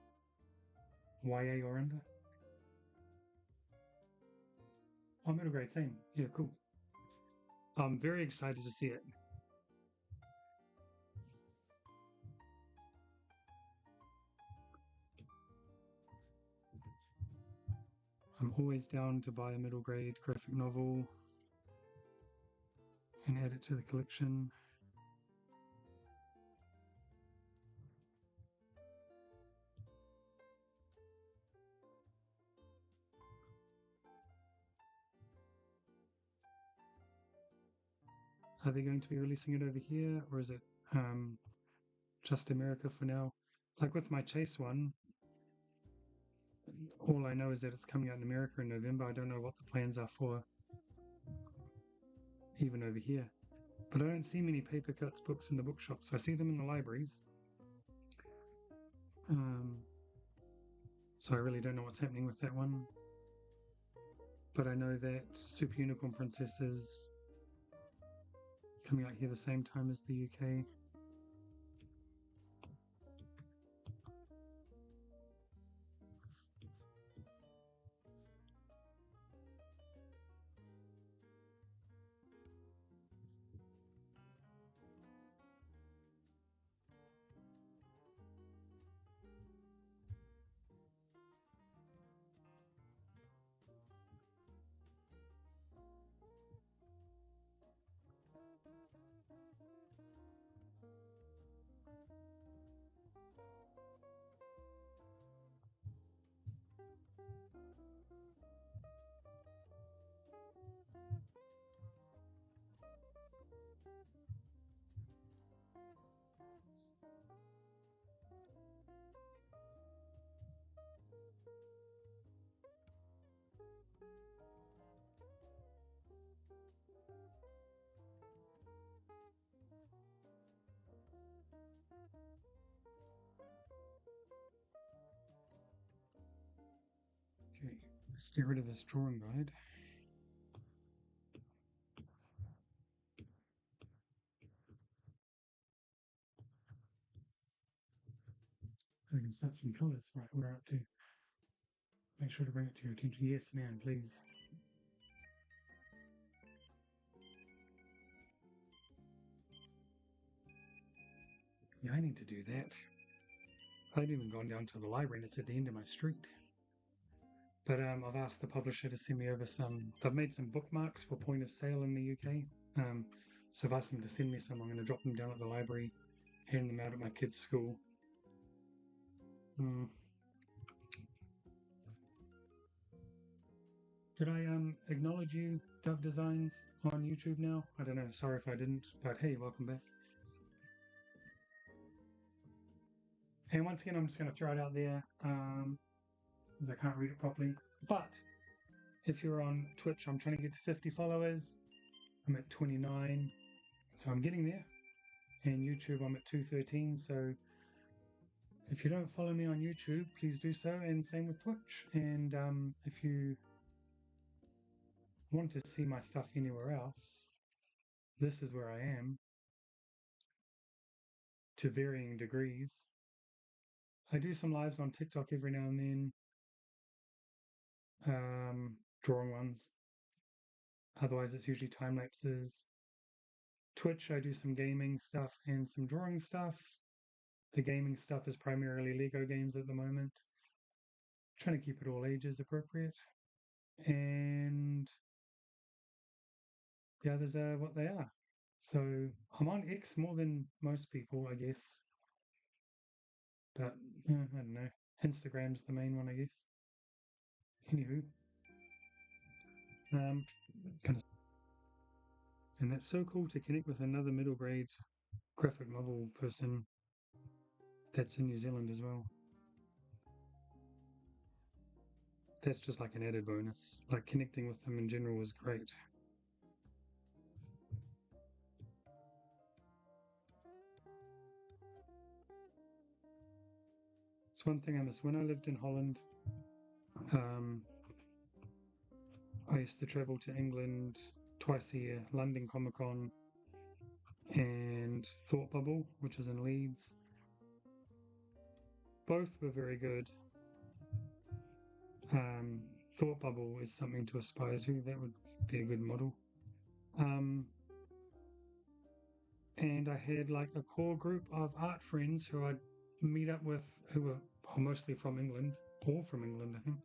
YA or under. Oh, middle grade, same. Yeah, cool. I'm very excited to see it. I'm always down to buy a middle grade graphic novel and add it to the collection. Are they going to be releasing it over here, or is it just America for now? Like with my Chase one, all I know is that it's coming out in America in November. I don't know what the plans are for even over here. But I don't see many paper cuts books in the bookshops. I see them in the libraries. So I really don't know what's happening with that one. But I know that Super Unicorn Princess is coming out here the same time as the UK. Okay, let's get rid of this drawing guide. I can set some colours. Right, we're up to. Make sure to bring it to your attention. Yes, man, please. Yeah, I need to do that. I'd even gone down to the library and it's at the end of my street. But I've asked the publisher to send me over some. They've made some bookmarks for point of sale in the UK. So I've asked them to send me some. I'm going to drop them down at the library, hand them out at my kids' school. Did I acknowledge you, Dove Designs, on YouTube now? I don't know. Sorry if I didn't. But hey, welcome back. And once again, I'm just going to throw it out there because I can't read it properly. But if you're on Twitch, I'm trying to get to 50 followers. I'm at 29, so I'm getting there. And YouTube, I'm at 213. So if you don't follow me on YouTube, please do so. And same with Twitch. And if you want to see my stuff anywhere else, this is where I am to varying degrees. I do some lives on TikTok every now and then, drawing ones. Otherwise, it's usually time lapses. Twitch, I do some gaming stuff and some drawing stuff. The gaming stuff is primarily Lego games at the moment. Trying to keep it all ages appropriate. And the others are what they are. So I'm on X more than most people, I guess. But I don't know. Instagram's the main one, I guess. Anywho, kind of, and that's so cool to connect with another middle grade graphic novel person that's in New Zealand as well. That's just like an added bonus. Like connecting with them in general was great. It's one thing I miss. When I lived in Holland, I used to travel to England twice a year, London Comic Con and Thought Bubble, which is in Leeds. Both were very good. Thought Bubble is something to aspire to. That would be a good model. And I had like a core group of art friends who I'd meet up with who were mostly from England, all from England, I think.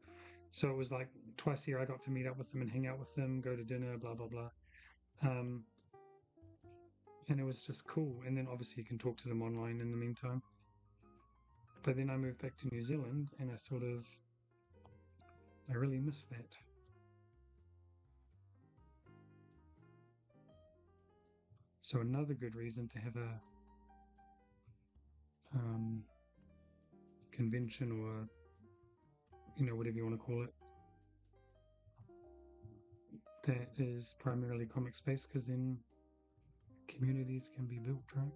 So it was like twice a year I got to meet up with them and hang out with them, go to dinner, blah, blah, blah. And it was just cool. And then obviously you can talk to them online in the meantime. But then I moved back to New Zealand and I really missed that. So another good reason to have a convention, or whatever you want to call it, that is primarily comic space, because then communities can be built, right?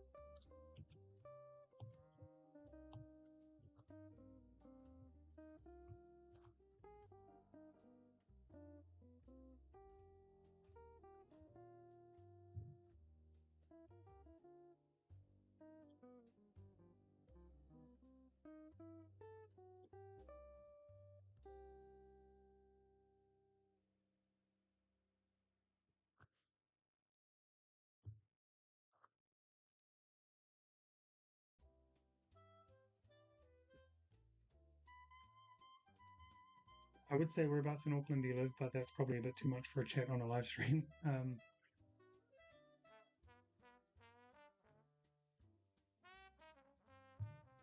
I would say whereabouts in Auckland do you live, but that's probably a bit too much for a chat on a live stream.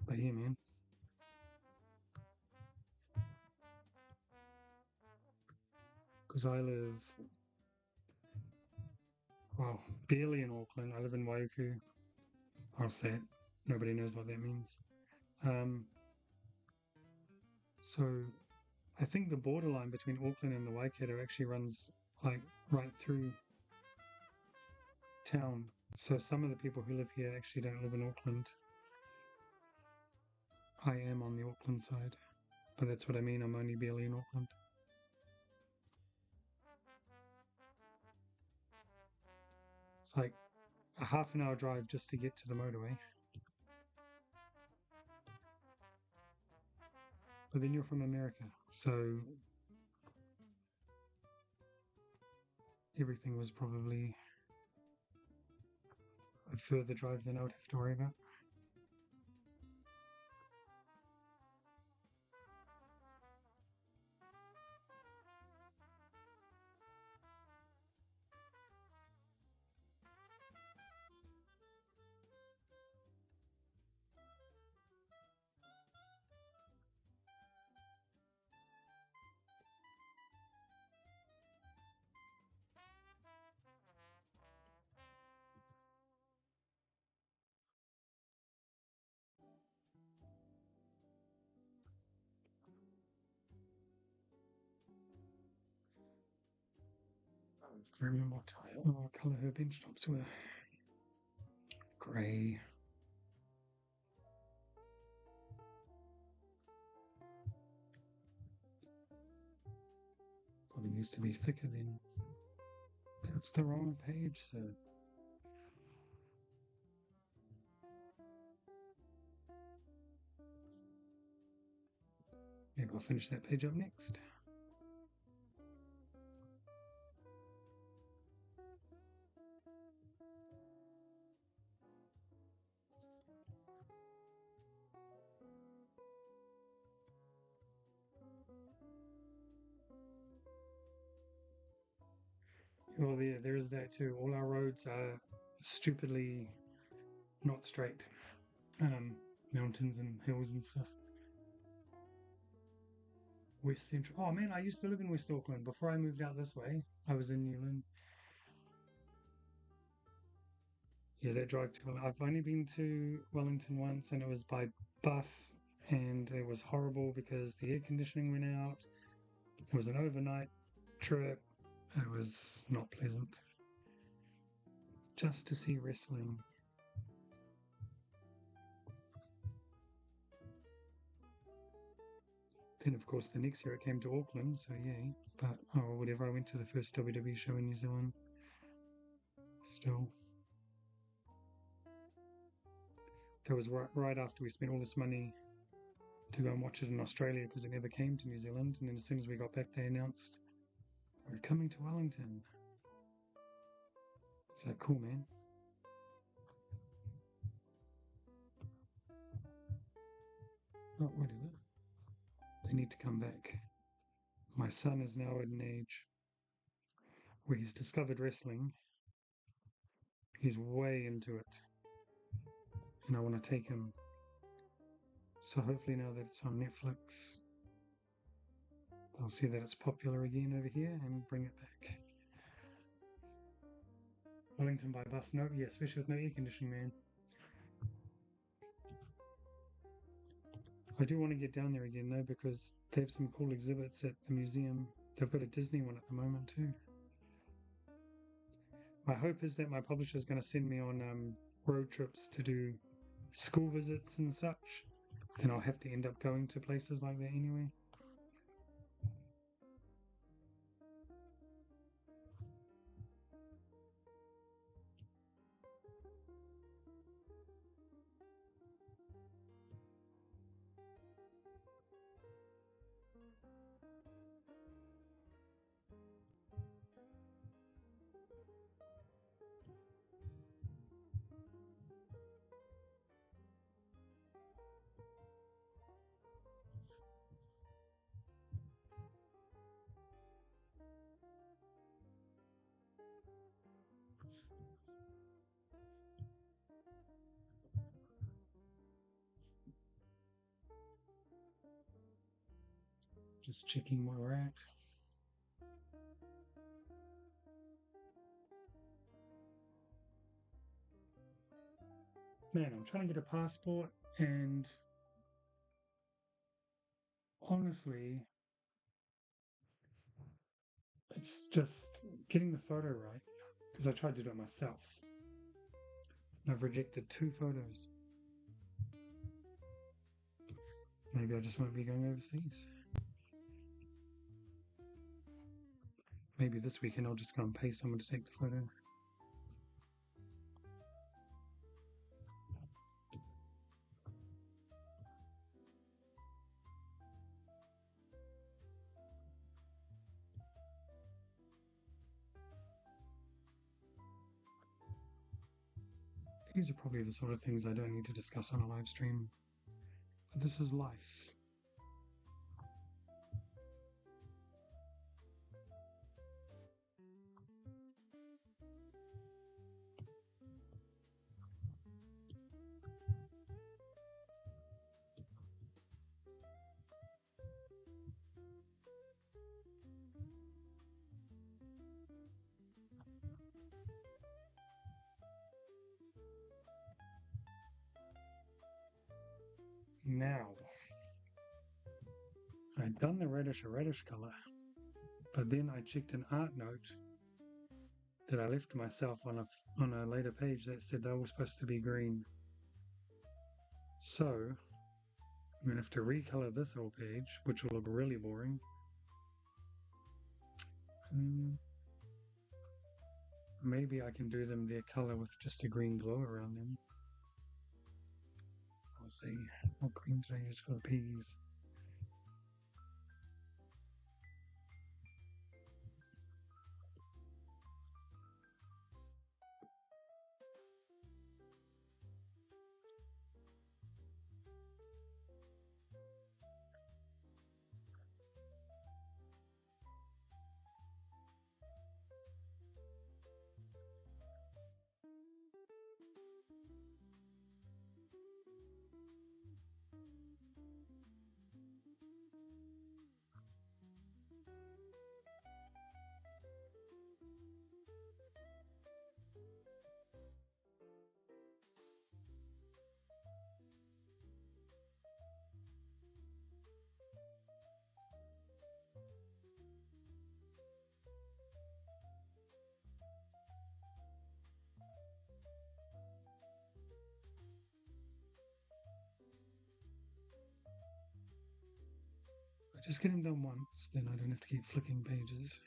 But yeah, man. Because I live, well, barely in Auckland. I live in Waiuku. I'll say it. Nobody knows what that means. So I think the borderline between Auckland and the Waikato actually runs like right through town. So some of the people who live here actually don't live in Auckland. I am on the Auckland side, but that's what I mean. I'm only barely in Auckland. It's like a half an hour drive just to get to the motorway. But then you're from America, so everything was probably a further drive than I would have to worry about. I remember what colour her bench tops were. Grey. Probably used to be thicker then. That's the wrong page, so. Maybe I'll finish that page up next. Well, there is that too. All our roads are stupidly not straight. Mountains and hills and stuff. West Central. Oh man, I used to live in West Auckland. Before I moved out this way, I was in Newland. Yeah, that drive to I've only been to Wellington once, and it was by bus, and it was horrible because the air conditioning went out. It was an overnight trip. It was not pleasant. Just to see wrestling. Then, of course, the next year it came to Auckland, so yay. But, oh, whatever, I went to the first WWE show in New Zealand. Still. That was right after we spent all this money to go and watch it in Australia, because it never came to New Zealand. And then as soon as we got back, they announced, we're coming to Wellington. So cool, man. Oh, whatever. They need to come back. My son is now at an age where he's discovered wrestling. He's way into it. And I want to take him. So hopefully now that it's on Netflix, I'll see that it's popular again over here and bring it back. Wellington by bus. No, yeah, especially with no air conditioning, man. I do want to get down there again though, because they have some cool exhibits at the museum. They've got a Disney one at the moment too. My hope is that my publisher is going to send me on road trips to do school visits and such. Then I'll have to end up going to places like that anyway. Just checking where we're at. Man, I'm trying to get a passport, and honestly, it's just getting the photo right, because I tried to do it myself. I've rejected 2 photos. Maybe I just won't be going overseas. Maybe this weekend I'll just go and pay someone to take the photo. These are probably the sort of things I don't need to discuss on a live stream. But this is life. Now, I'd done the reddish color, but then I checked an art note that I left myself on a later page that said they were supposed to be green. So I'm gonna have to recolor this whole page, which will look really boring. Maybe I can do them their color with just a green glow around them. We'll see. What green did I use for the peas? I just get them done once, then I don't have to keep flicking pages.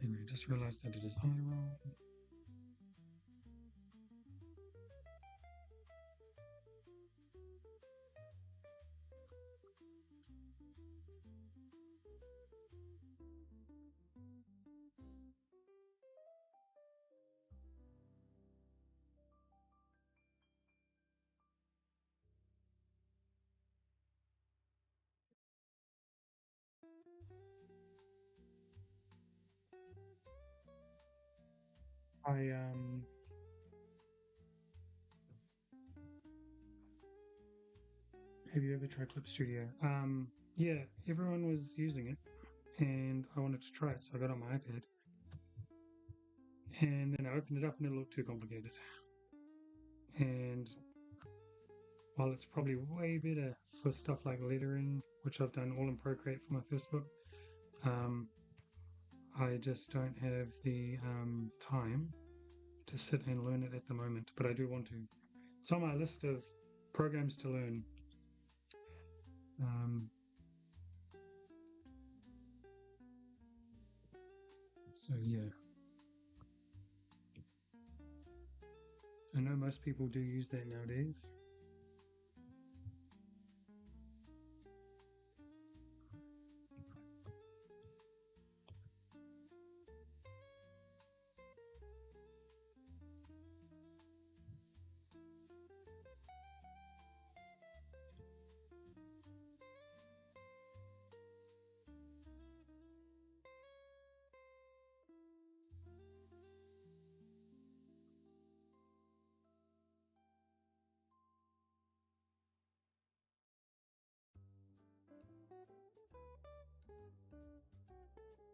Anyway, I just realized that it is eye roll. I have you ever tried Clip Studio? Yeah, everyone was using it, and I wanted to try it, so I got it on my iPad, and then I opened it up, and it looked too complicated. And while it's probably way better for stuff like lettering, which I've done all in Procreate for my first book, um, I just don't have the time to sit and learn it at the moment. But I do want to. It's on my list of programs to learn. Um, so yeah, I know most people do use that nowadays.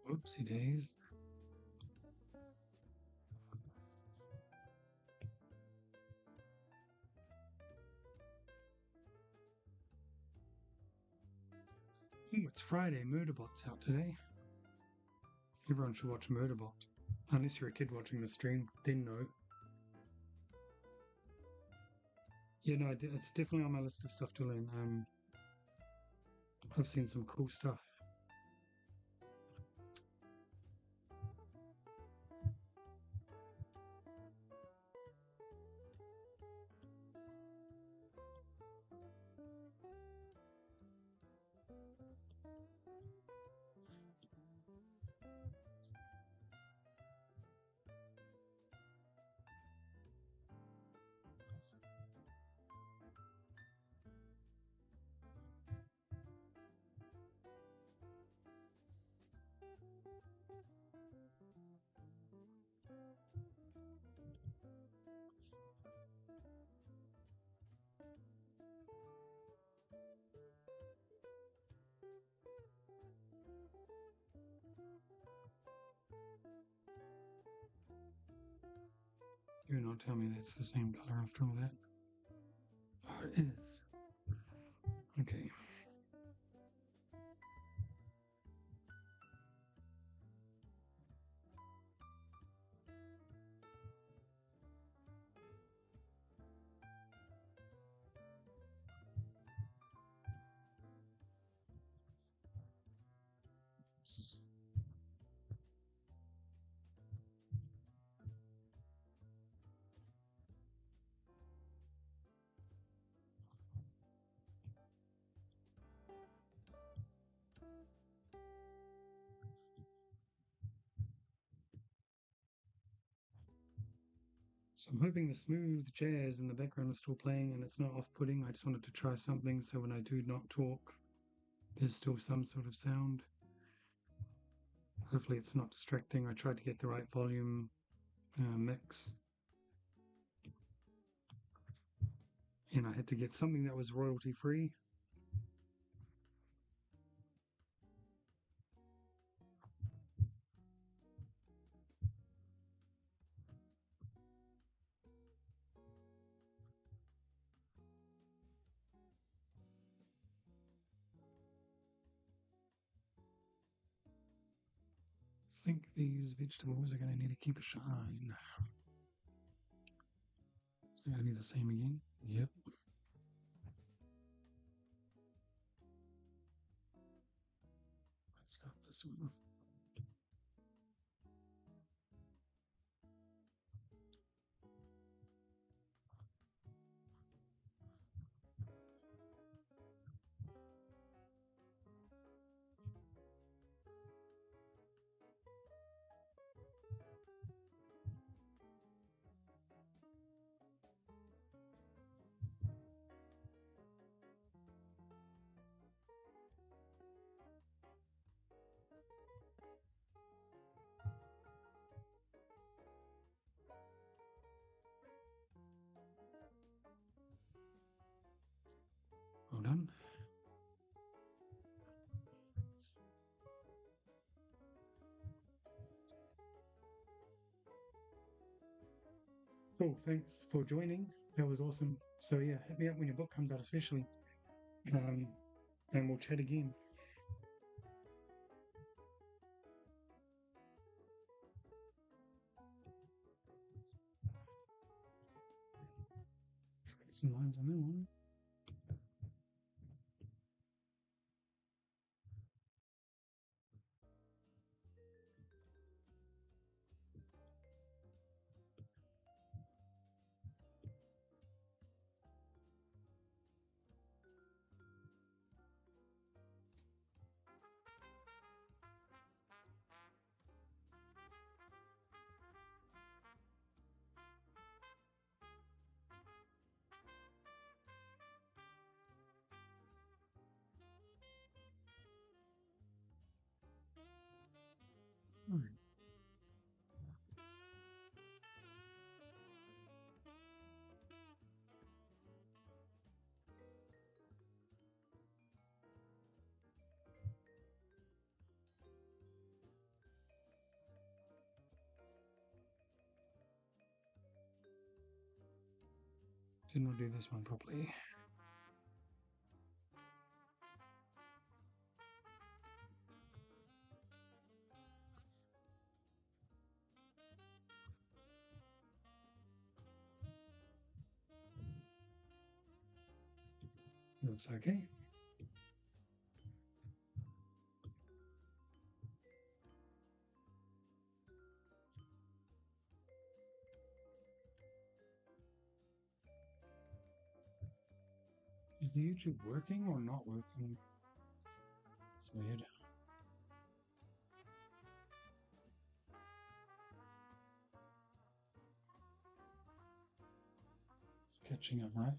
Whoopsie days. Ooh, it's Friday. Murderbot's out today. Everyone should watch Murderbot. Unless you're a kid watching the stream, then no. Yeah, no, it's definitely on my list of stuff to learn. I've seen some cool stuff. Do not tell me that's the same color after all that. Oh, it is. Okay. So I'm hoping the smooth jazz in the background is still playing and it's not off-putting. I just wanted to try something so when I do not talk, there's still some sort of sound. Hopefully it's not distracting. I tried to get the right volume mix, and I had to get something that was royalty-free. I think these vegetables are going to need to keep a shine. Is it going to be the same again? Yep. Let's go with this one. Cool. Thanks for joining. That was awesome. So yeah, hit me up when your book comes out, especially. Um, and we'll chat again. Some lines on that one. Did not do this one properly. Looks okay. Is the YouTube working or not working? It's weird. It's catching up, right?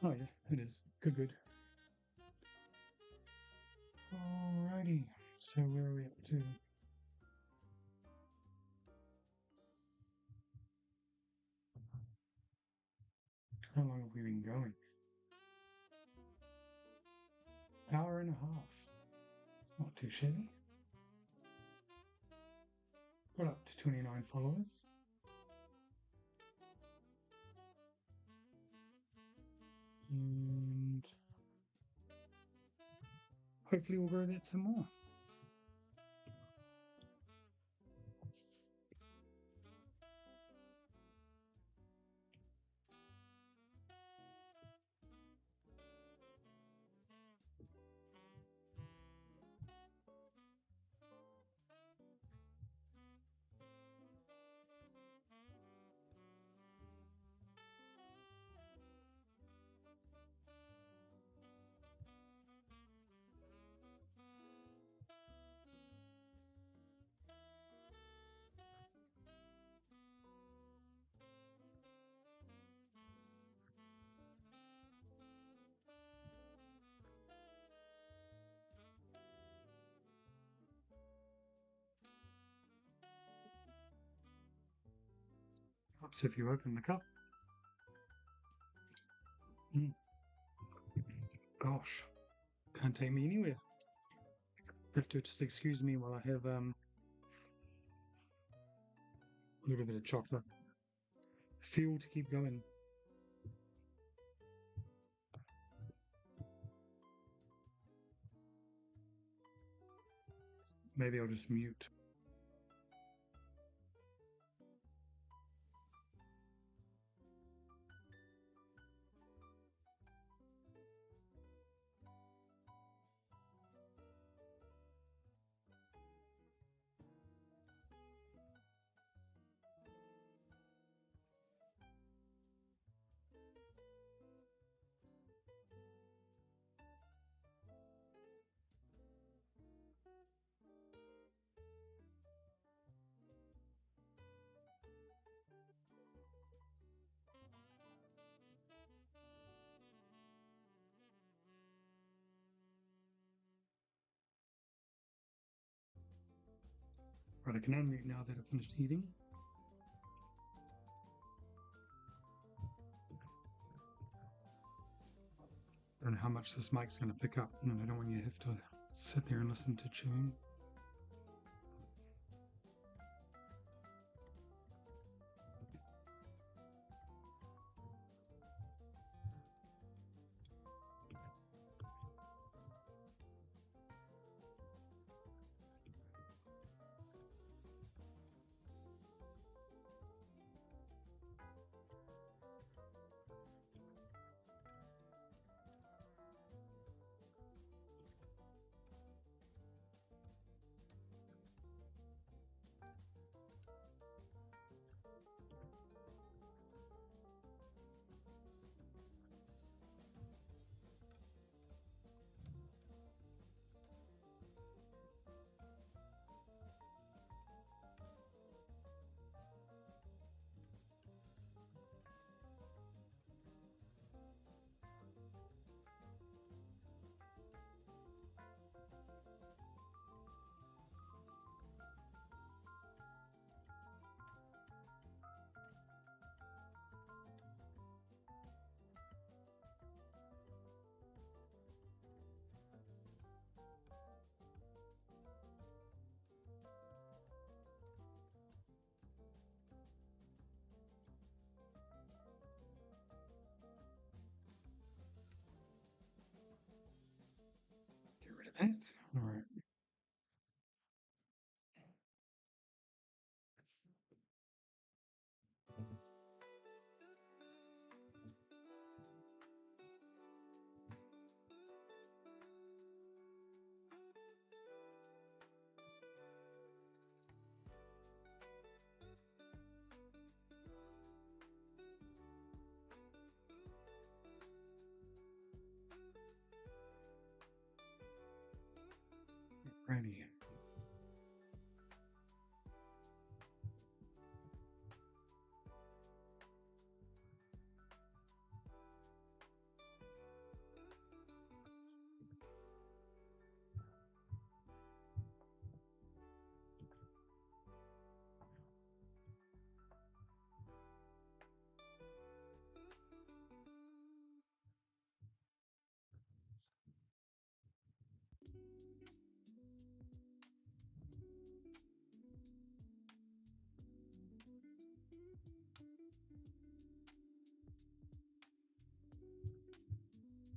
Oh yeah, it is. Good, good. Alrighty. So where are we up to? How long have we been going? Hour and a half. Not too shabby. Got up to 29 followers. And hopefully we'll grow that some more. Oops, if you open the cup. Gosh, can't take me anywhere. Have to just excuse me while I have a little bit of chocolate. Fuel to keep going. Maybe I'll just mute. Right, I can unmute now that I've finished eating. I don't know how much this mic's going to pick up, and I don't want you to have to sit there and listen to tune.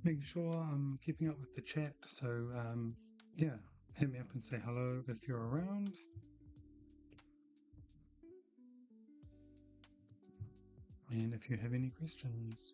making sure I'm keeping up with the chat. So, yeah, hit me up and say hello if you're around. And if you have any questions.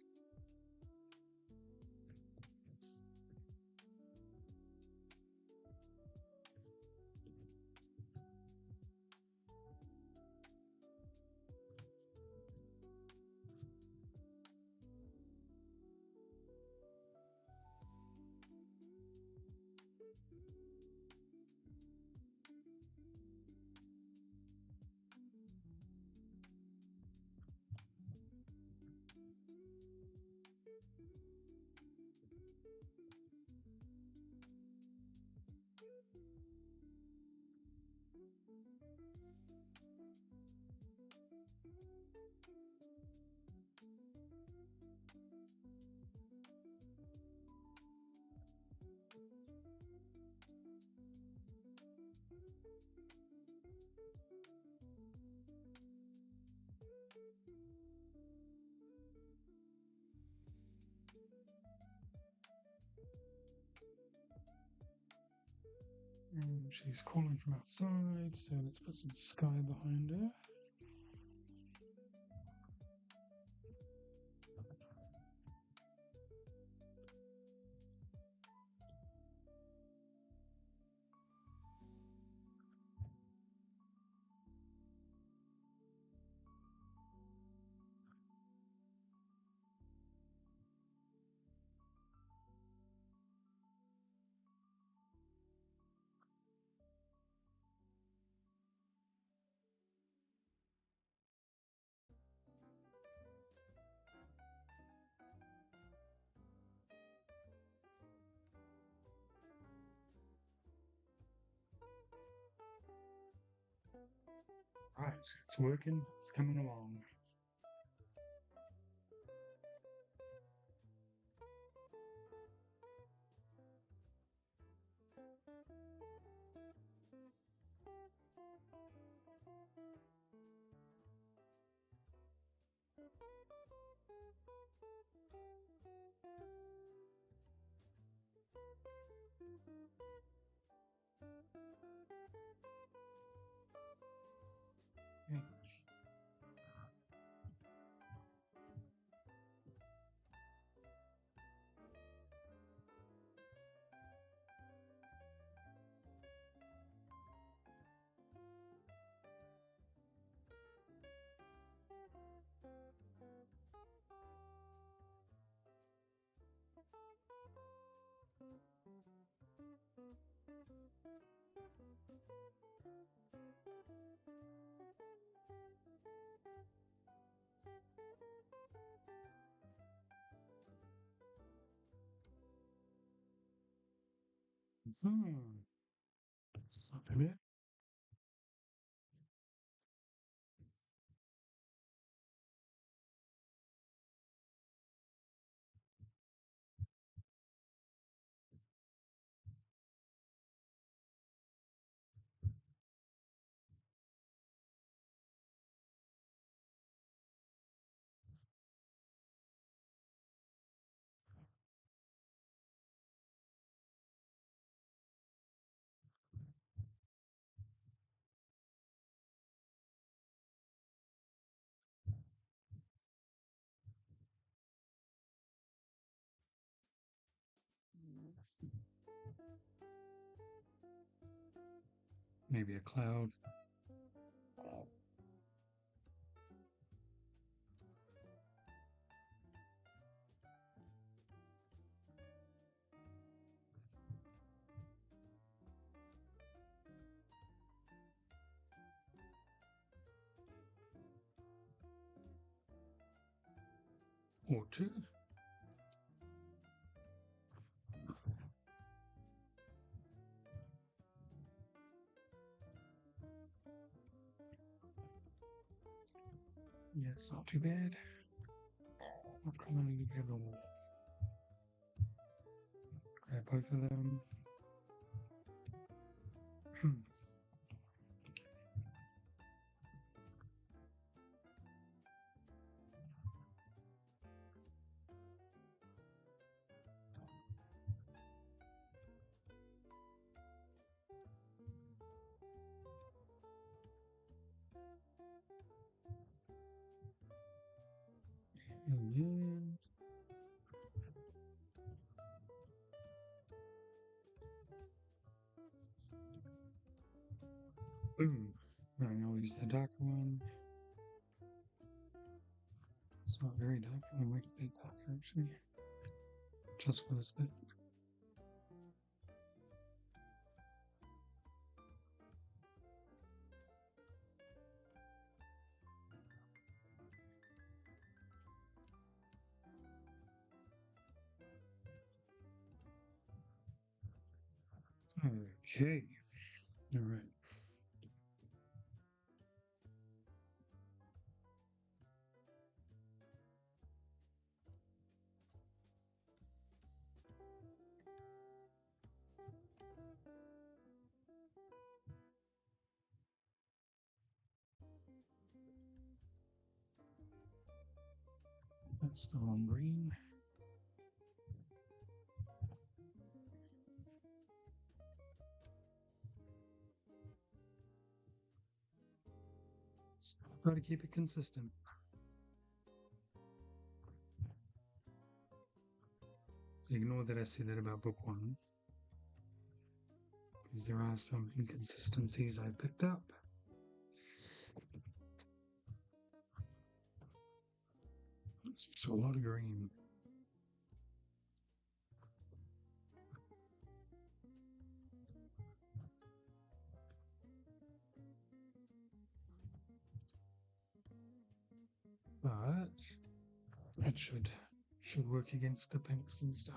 And she's calling from outside, so let's put some sky behind her. Right, it's working, it's coming along. Yeah. It's not too bad. Maybe a cloud. Or two. Yeah, it's not too bad. I've kind of need to be able to grab both of them. And boom. Alright, I'll use the darker one. It's not very dark. I'll make it a bit darker actually. Just for this bit. Okay. Alright. That's the wrong green. Got to keep it consistent. Ignore that I said that about book one, because there are some inconsistencies I picked up. So a lot of green. But it should work against the pinks and stuff.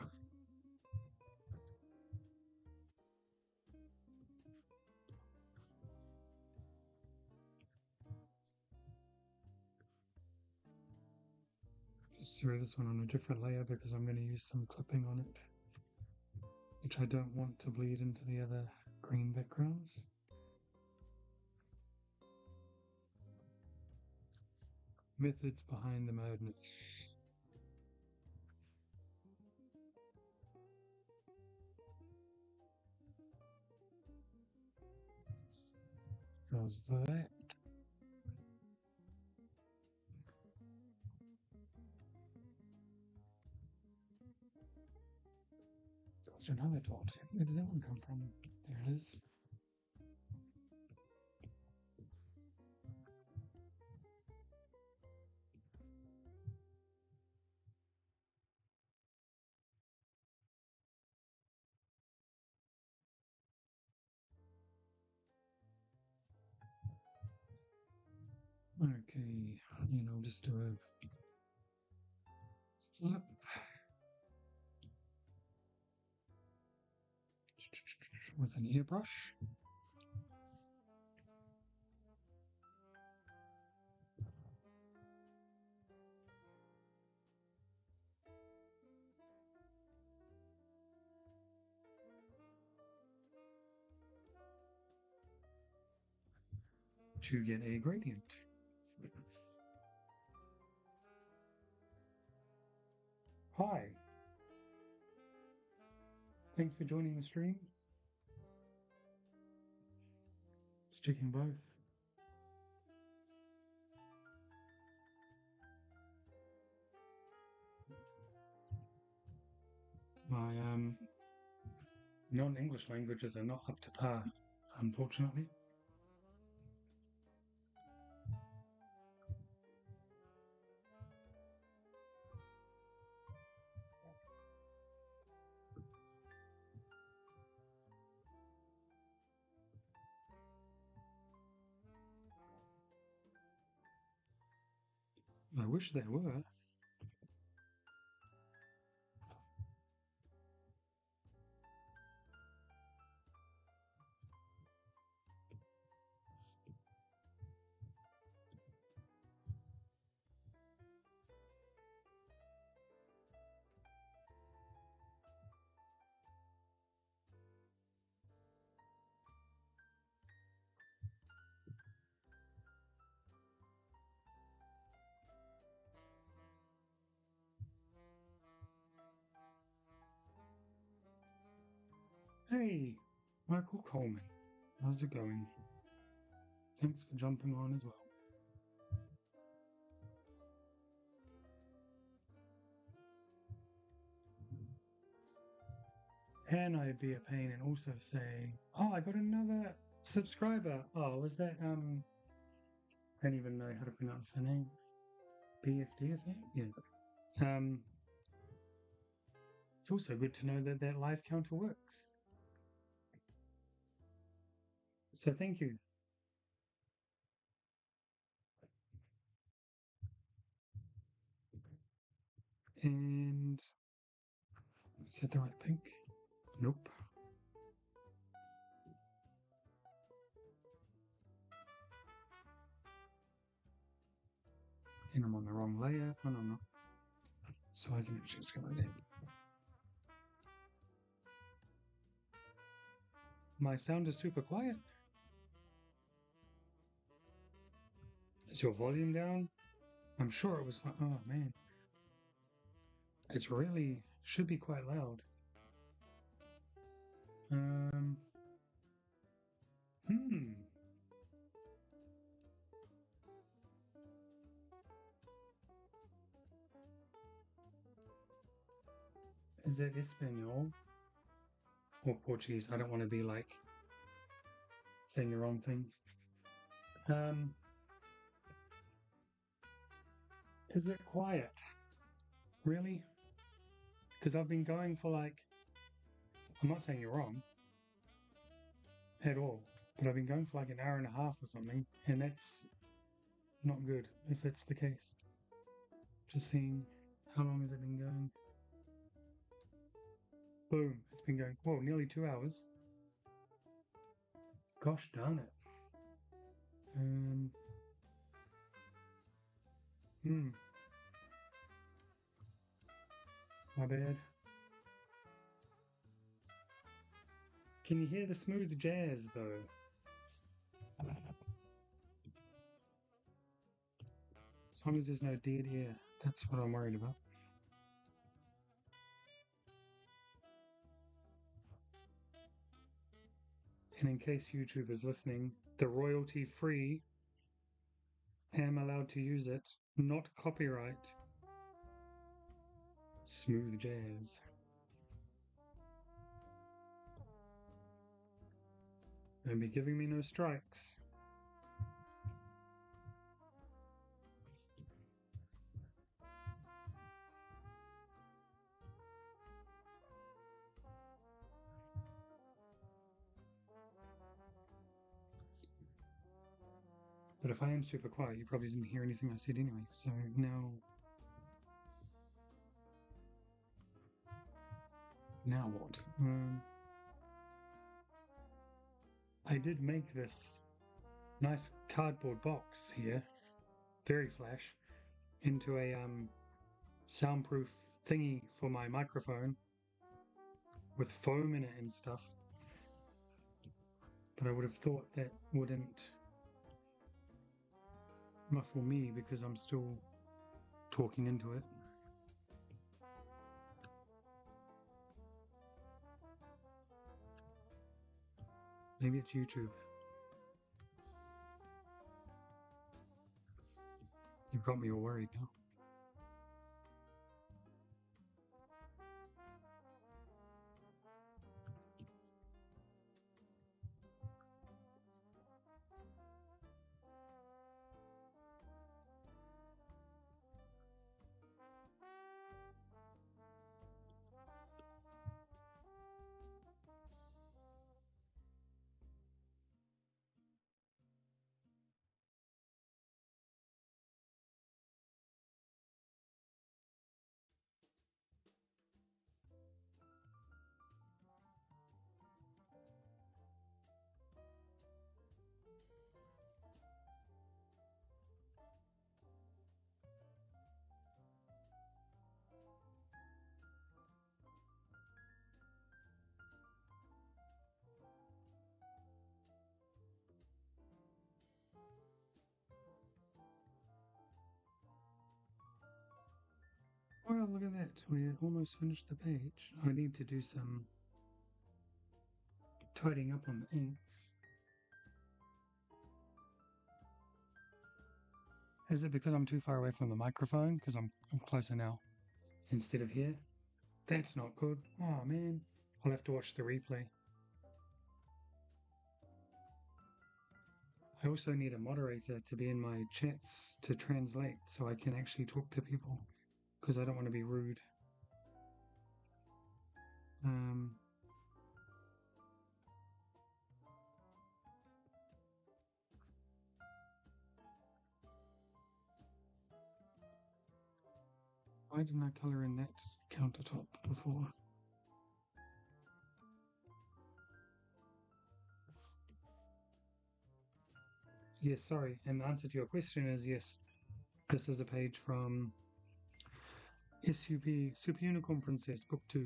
Just throw this one on a different layer because I'm going to use some clipping on it, which I don't want to bleed into the other green backgrounds. Methods behind the madness. How's that? That's another dot. Where did that one come from? There it is. Okay, and I'll just do a flip. With an airbrush. To get a gradient. Hi. Thanks for joining the stream. Just checking both. My non-English languages are not up to par, unfortunately. I wish they were. Hey, Michael Coleman. How's it going? Thanks for jumping on as well. Can I be a pain and also say, oh, I got another subscriber? Oh, was that I don't even know how to pronounce the name. BFD, I think. Yeah. It's also good to know that that live counter works. So thank you. And is that the right pink? Nope. And I'm on the wrong layer. Oh, no, no. So I can actually just go like that. My sound is super quiet. Is your volume down? I'm sure it was fine. Oh, man. It's really should be quite loud. Um. Hmm. Is it Espanol or Portuguese? I don't want to be like saying the wrong thing. Um. Is it quiet? Really? Because I've been going for like. I'm not saying you're wrong at all, but I've been going for like an hour and a half or something, and that's not good if it's the case. Just seeing how long has it been going. Boom, it's been going, whoa, nearly 2 hours. Gosh darn it. Hmm, my bad. Can you hear the smooth jazz though? As long as there's no dead air, that's what I'm worried about. And in case YouTube is listening, the royalty free, am allowed to use it, not copyright. Smooth jazz. Don't be giving me no strikes. But if I am super quiet, you probably didn't hear anything I said anyway. So now what? I did make this nice cardboard box here, very flash, into a soundproof thingy for my microphone with foam in it and stuff. But I would have thought that wouldn't muffle me because I'm still talking into it. Maybe it's YouTube. You've got me all worried now. Well, look at that. We almost finished the page. I need to do some tidying up on the inks. Is it because I'm too far away from the microphone? Because I'm closer now instead of here? That's not good. Oh, man. I'll have to watch the replay. I also need a moderator to be in my chats to translate so I can actually talk to people because I don't want to be rude. Why didn't I color in that countertop before? Yes, sorry. And the answer to your question is yes. This is a page from SUP, Super Unicorn Princess, Book 2.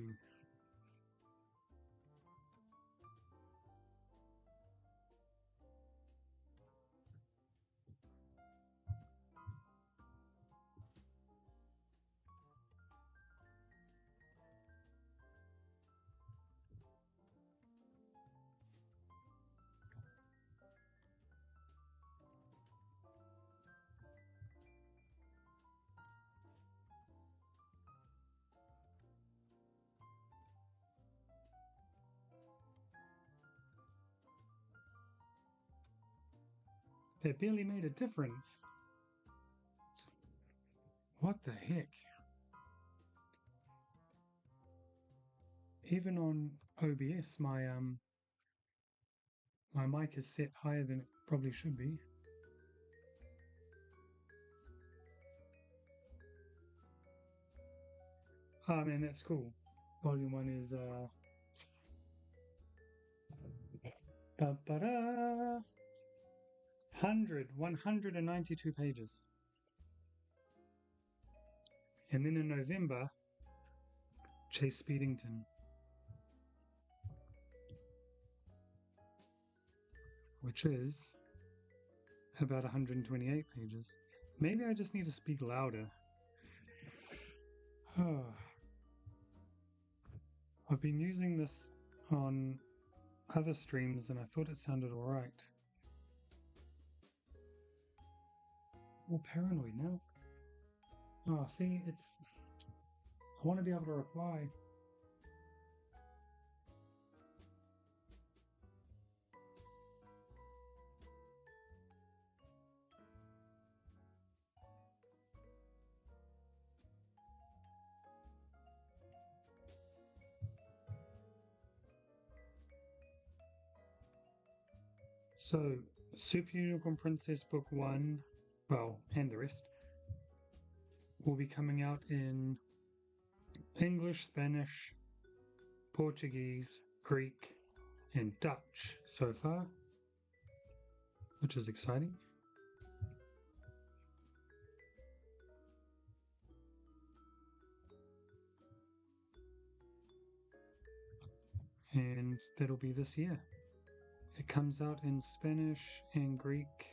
That barely made a difference. What the heck? Even on OBS, my mic is set higher than it probably should be. Oh man, that's cool. Volume 1 is 192 pages. And then in November, Chase Speedington, which is about 128 pages. Maybe I just need to speak louder. I've been using this on other streams and I thought it sounded alright. More paranoid now. Oh, see, I want to be able to reply. So, Super Unicorn Princess Book 1, well, and the rest, will be coming out in English, Spanish, Portuguese, Greek, and Dutch so far, which is exciting. And that'll be this year. It comes out in Spanish and Greek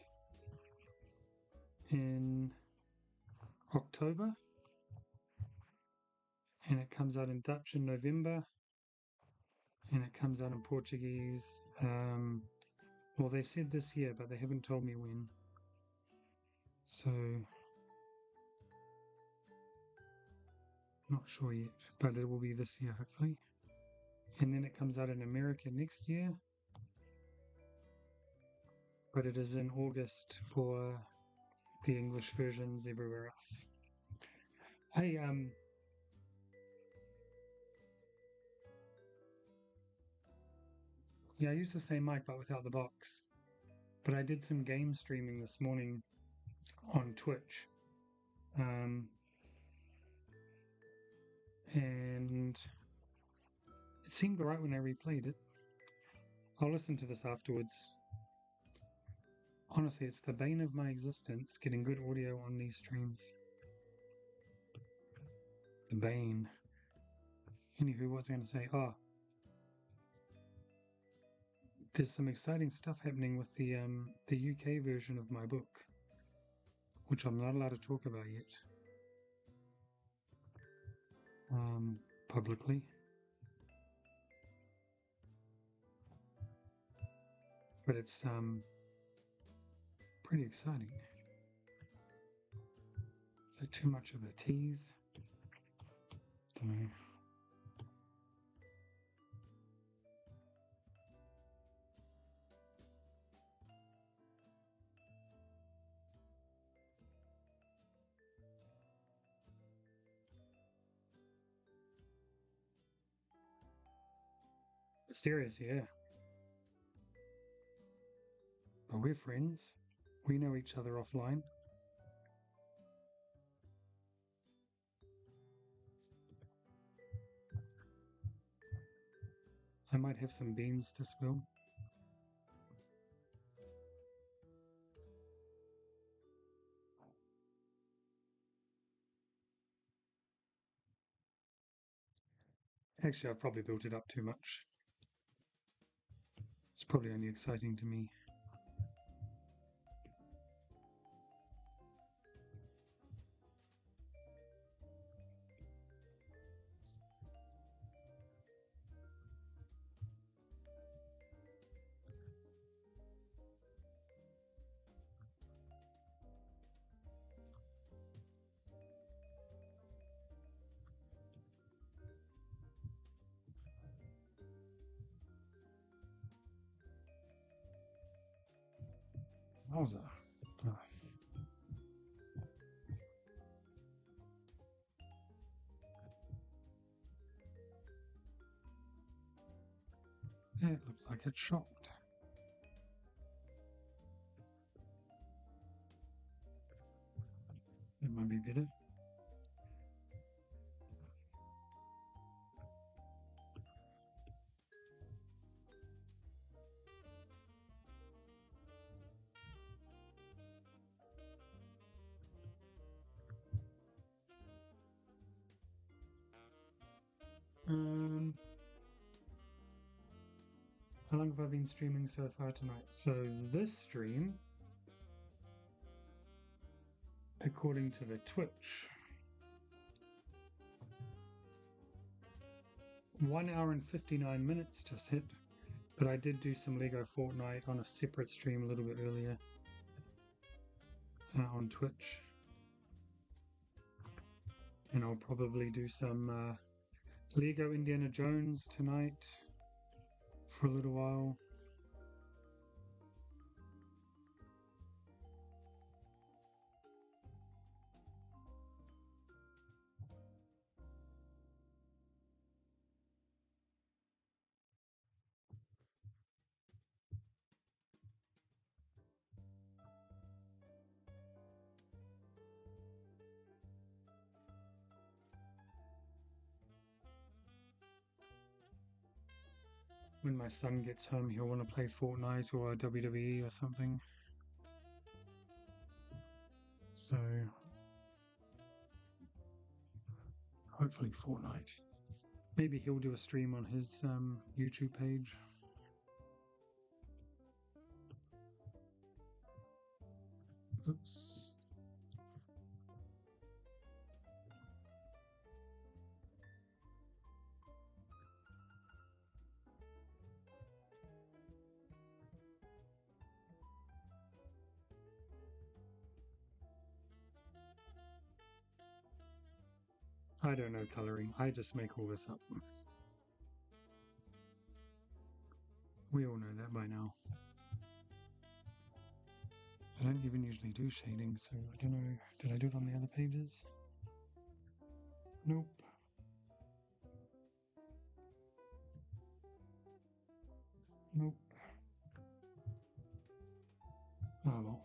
in October, and it comes out in Dutch in November, and it comes out in Portuguese. Well, they said this year, but they haven't told me when. So, not sure yet, but it will be this year, hopefully. And then it comes out in America next year, but it is in August for the English versions everywhere else. Hey, yeah, I used the same mic but without the box. But I did some game streaming this morning on Twitch. And it seemed alright when I replayed it. I'll listen to this afterwards. Honestly, it's the bane of my existence, getting good audio on these streams. The bane. Anywho, what was I going to say? Oh, there's some exciting stuff happening with the UK version of my book, which I'm not allowed to talk about yet. Publicly. But it's pretty exciting. Is that too much of a tease? Don't know. Serious, yeah. But we're friends. We know each other offline. I might have some beans to spill. Actually, I've probably built it up too much. It's probably only exciting to me. Wowza. Oh, that looks like it's shocked. It might be better. How long have I been streaming so far tonight? So this stream, according to the Twitch, 1 hour and 59 minutes just hit. But I did do some Lego Fortnite on a separate stream a little bit earlier on Twitch. And I'll probably do some Lego Indiana Jones tonight for a little while. When my son gets home, he'll want to play Fortnite or WWE or something. So, hopefully Fortnite. Maybe he'll do a stream on his YouTube page. Oops. I don't know coloring. I just make all this up. We all know that by now. I don't even usually do shading, so I don't know. Did I do it on the other pages? Nope. Nope. Oh well.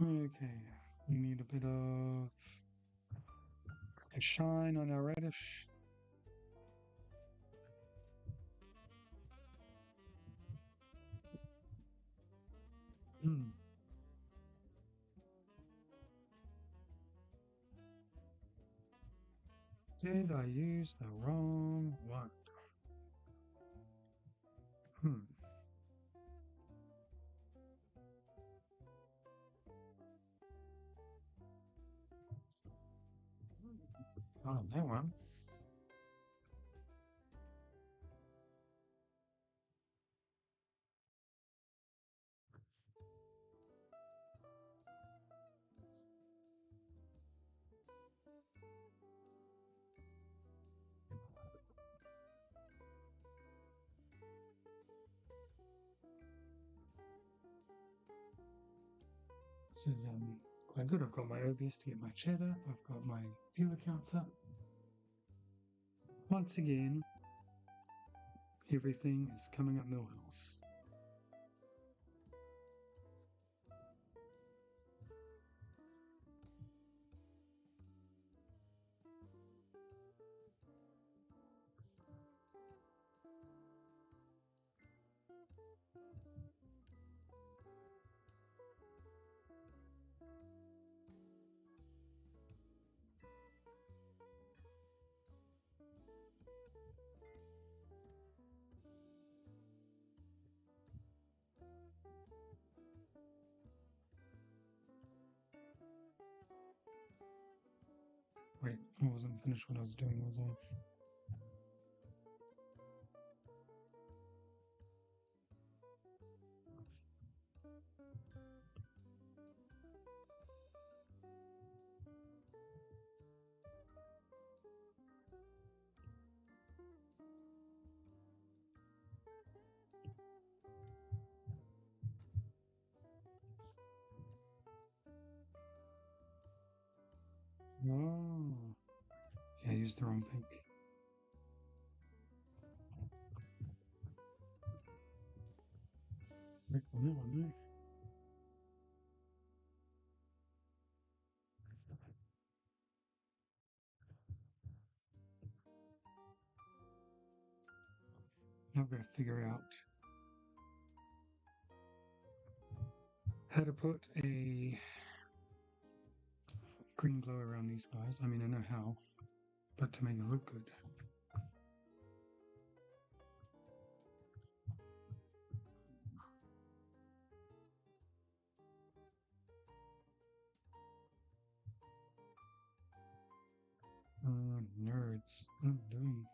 Okay. We need a bit of a shine on our reddish. Did I use the wrong one? Not on that one. This is quite good. I've got my OBS to get my chat up. I've got my viewer counts up. Once again, everything is coming up Millhouse. Wait, I wasn't finished what I was doing, was I? Oh, yeah, I used the wrong thing. Sorry for that one, no. Now I've got to figure out how to put a green glow around these guys. I mean, I know how, but to make it look good. Nerds. What am I doing?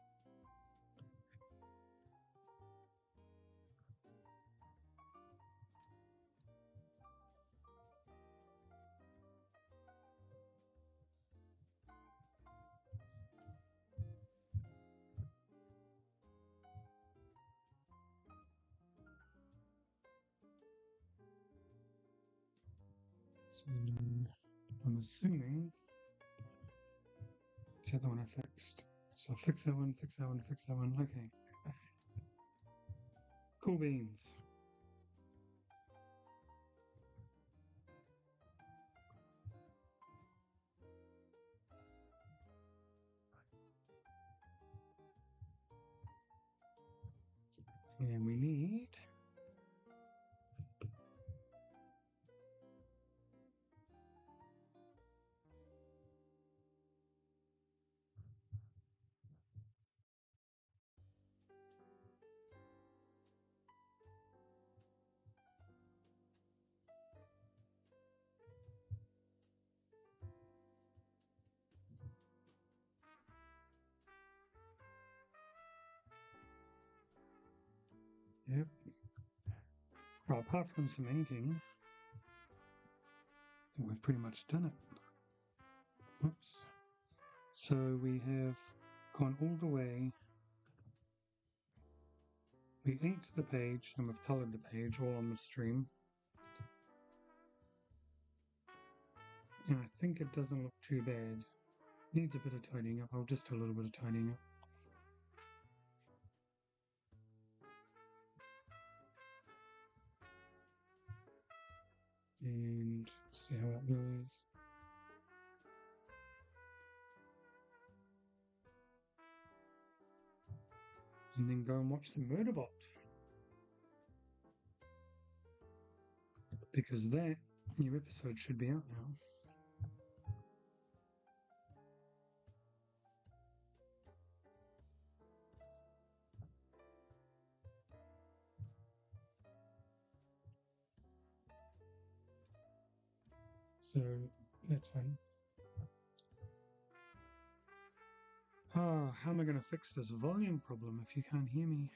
So I'm assuming it's the other one I fixed. So fix that one, fix that one, fix that one. Okay. Cool beans. And we need yep. Well, apart from some inking, I think we've pretty much done it. Oops. So we have gone all the way. We inked the page and we've coloured the page all on the stream. And I think it doesn't look too bad. Needs a bit of tidying up. I'll just do a little bit of tidying up. And see how it goes. And then go and watch some Murderbot. Because that new episode should be out now. So that's fun. Oh, how am I going to fix this volume problem if you can't hear me?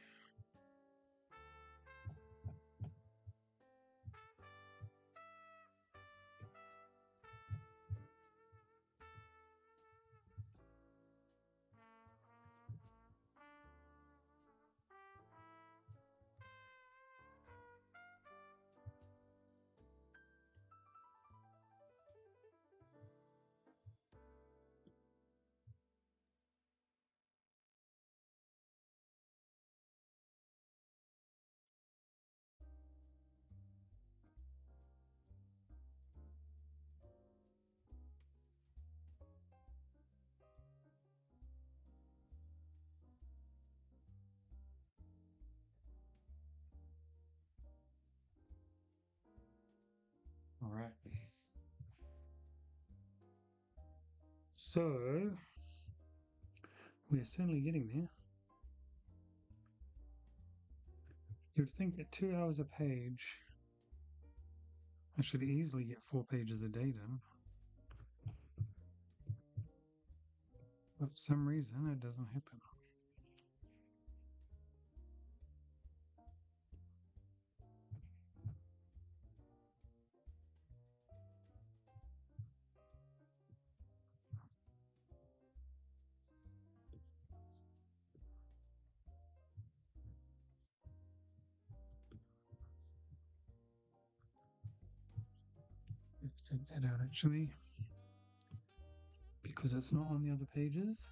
Alright. So, we're certainly getting there. You'd think at 2 hours a page, I should easily get 4 pages a day done. But for some reason, it doesn't happen. Let's take that out actually, because it's not on the other pages.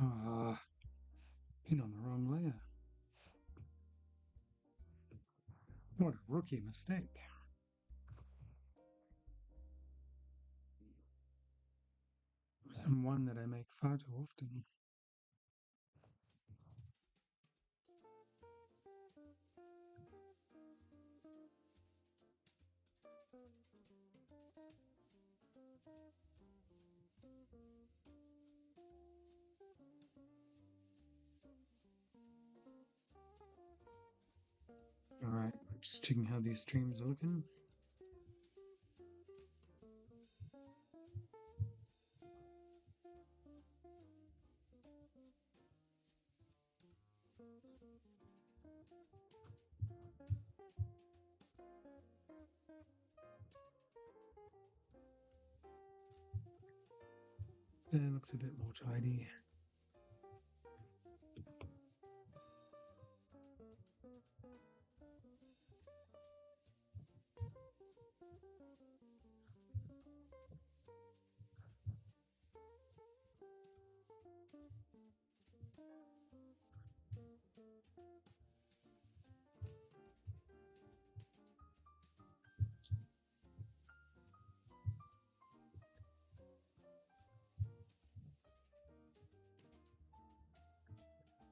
Ah, been on the wrong layer. What a rookie mistake. And one that I make far too often. Alright, just checking how these streams are looking. That looks a bit more tidy.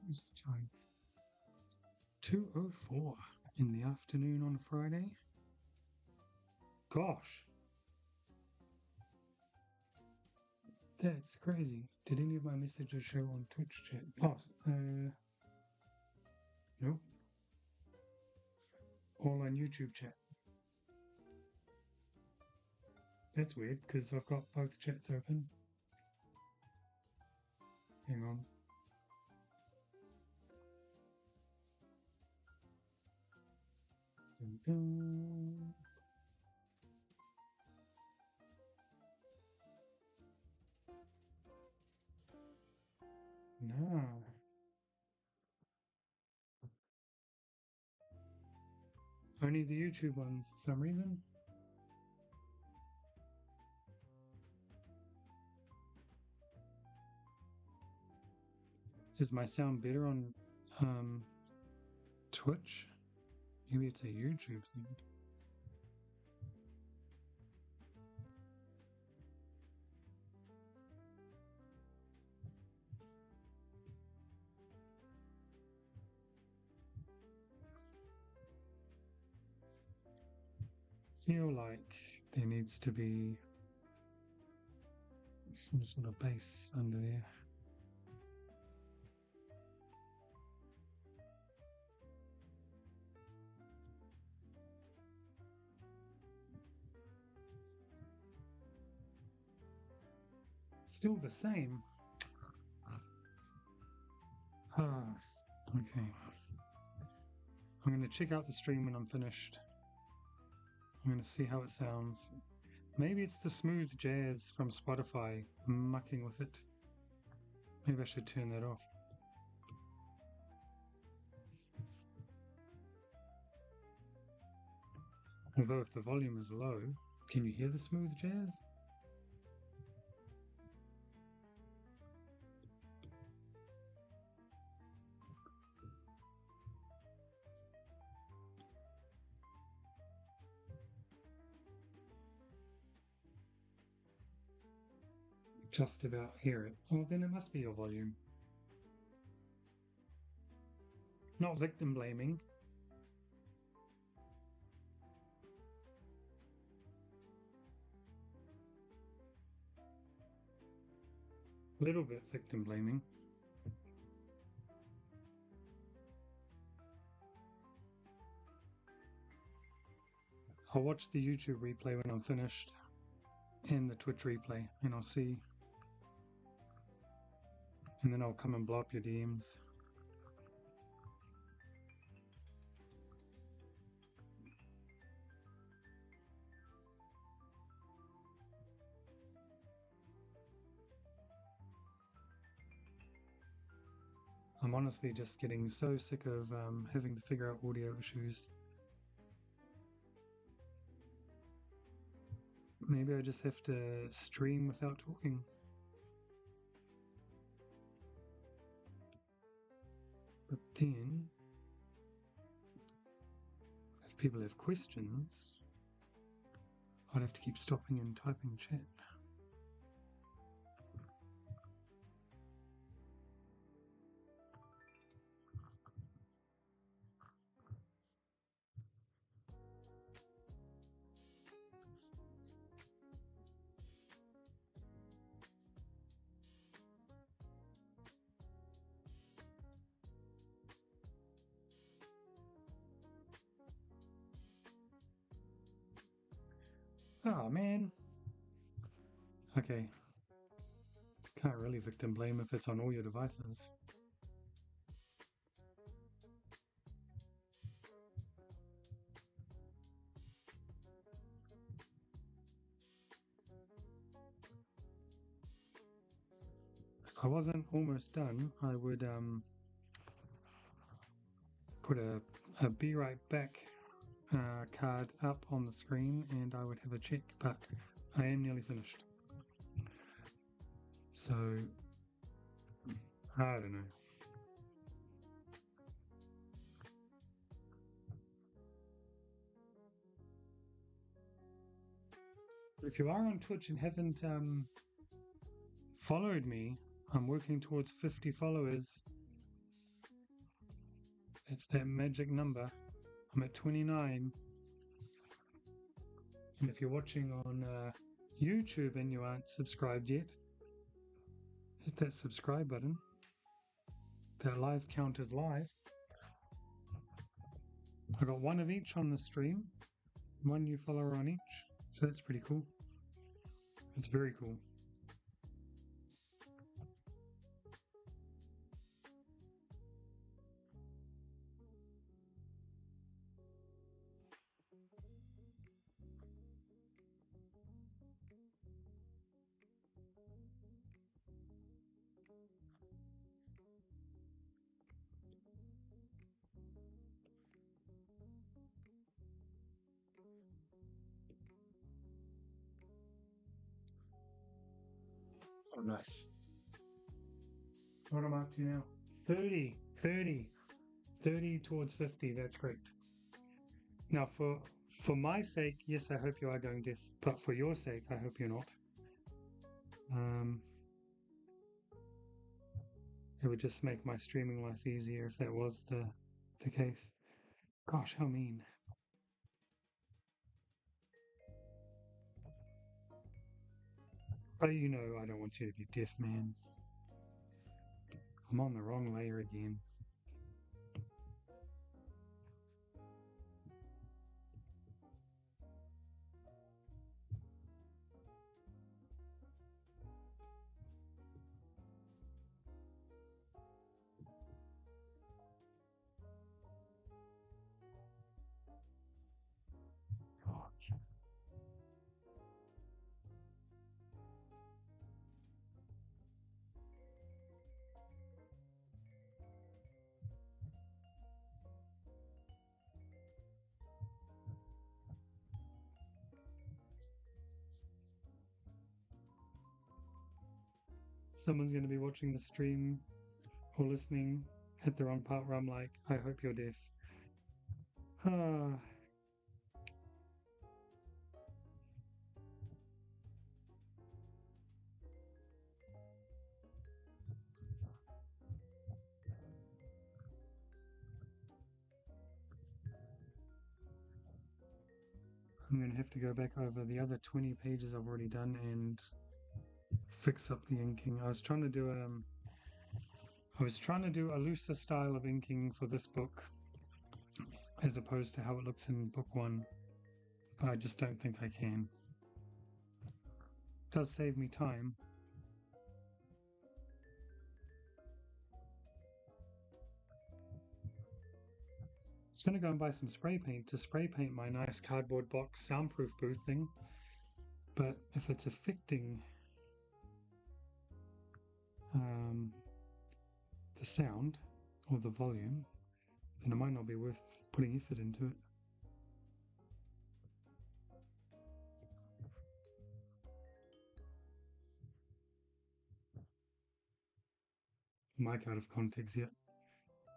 What's the time? 2:04 in the afternoon on a Friday. Gosh, that's crazy. Did any of my messages show on Twitch chat? Oh, nope. All on YouTube chat. That's weird because I've got both chats open. Hang on. Dun, dun. No. Only the YouTube ones for some reason. Is my sound better on Twitch? Maybe it's a YouTube thing. Feel like there needs to be some sort of bass under there. Still the same. Okay. I'm going to check out the stream when I'm finished. I'm going to see how it sounds. Maybe it's the smooth jazz from Spotify mucking with it. Maybe I should turn that off. Although if the volume is low, can you hear the smooth jazz? Just about hear it. Well, then it must be your volume. Not victim blaming. A little bit victim blaming. I'll watch the YouTube replay when I'm finished and the Twitch replay, and I'll see. And then I'll come and blow up your DMs. I'm honestly just getting so sick of having to figure out audio issues. Maybe I just have to stream without talking. But then, if people have questions, I'd have to keep stopping and typing chat. Oh man. Okay. Can't really victim blame if it's on all your devices. If I wasn't almost done, I would put a be right back card up on the screen and I would have a check, but I am nearly finished. So, I don't know. If you are on Twitch and haven't followed me, I'm working towards 50 followers. It's that magic number. I'm at 29. And if you're watching on YouTube and you aren't subscribed yet, hit that subscribe button. That live count is live. I got one of each on the stream, one new follower on each, so that's pretty cool. It's very cool. Oh, nice. So what am I up to now? 30 towards 50. That's great. Now, for my sake, yes, I hope you are going deaf, but for your sake, I hope you're not. It would just make my streaming life easier if that was the case. Gosh, how mean. But you know I don't want you to be deaf, man. I'm on the wrong layer again. someone's going to be watching the stream or listening at the wrong part where I'm like, I hope you're deaf. Ah, I'm going to have to go back over the other 20 pages I've already done and fix up the inking. I was trying to do a looser style of inking for this book as opposed to how it looks in book one, but I just don't think I can. It does save me time. I was going to go and buy some spray paint to spray paint my nice cardboard box soundproof booth thing, but if it's affecting the sound or the volume, then it might not be worth putting effort into it. Mic out of context yet.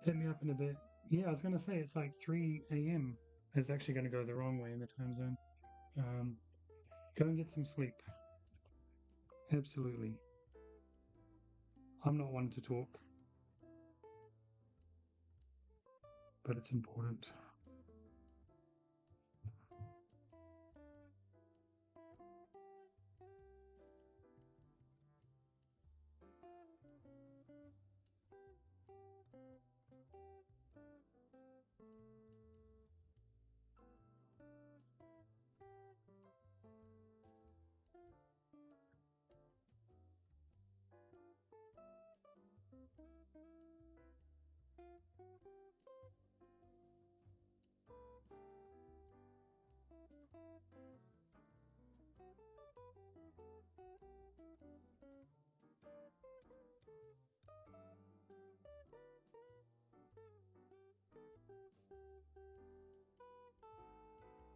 Hit me up in a bit. Yeah, I was going to say it's like 3 a.m. It's actually going to go the wrong way in the time zone. Go and get some sleep. Absolutely. I'm not one to talk, but it's important.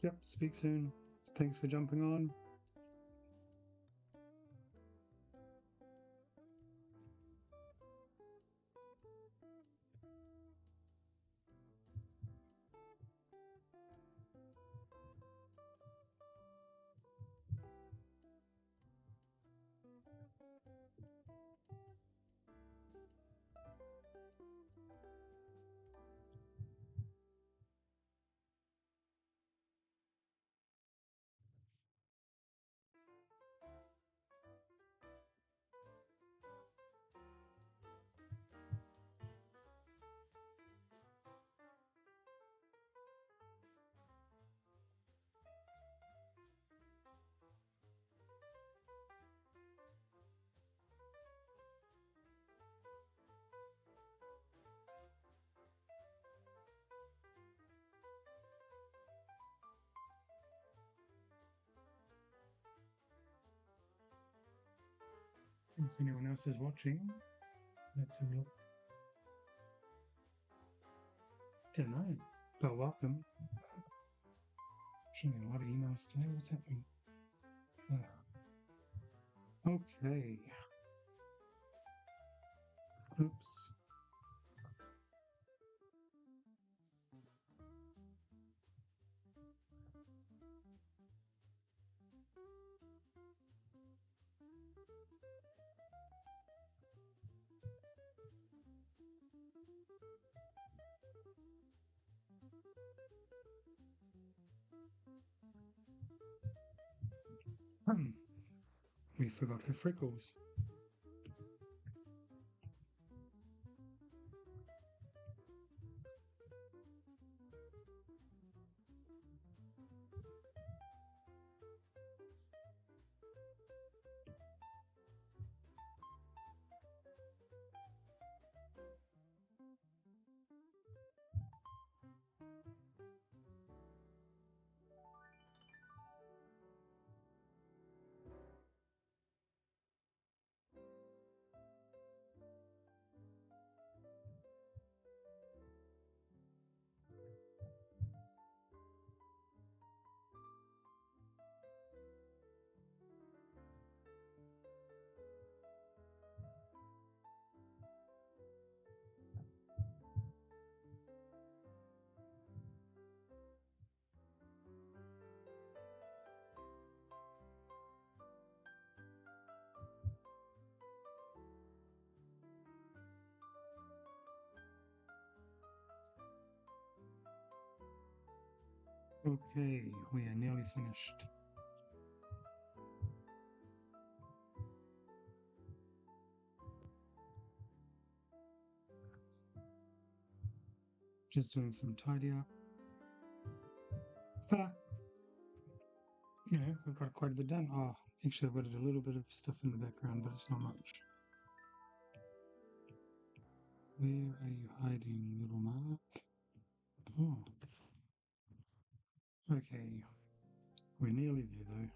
Yep, speak soon. Thanks for jumping on. If anyone else is watching, let's have a look. Don't know, but welcome. Actually, a lot of emails today. What's happening? Okay. Oops. We forgot her freckles. Okay, we are nearly finished. Just doing some tidy up. But, we've got quite a bit done. Oh, actually, I've got to do a little bit of stuff in the background, but it's not much. Where are you hiding, little Mark? Oh. Okay. We're nearly there, though.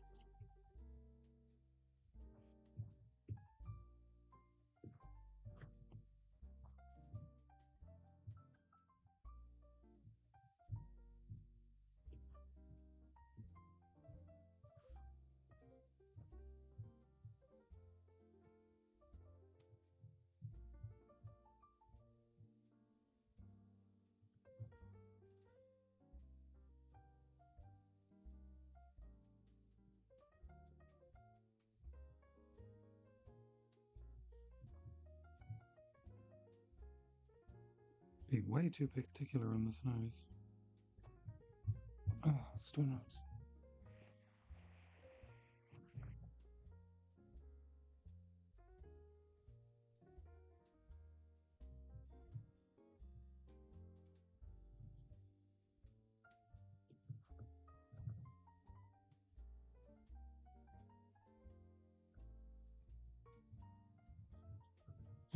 Be way too particular on this nose. Oh, still not.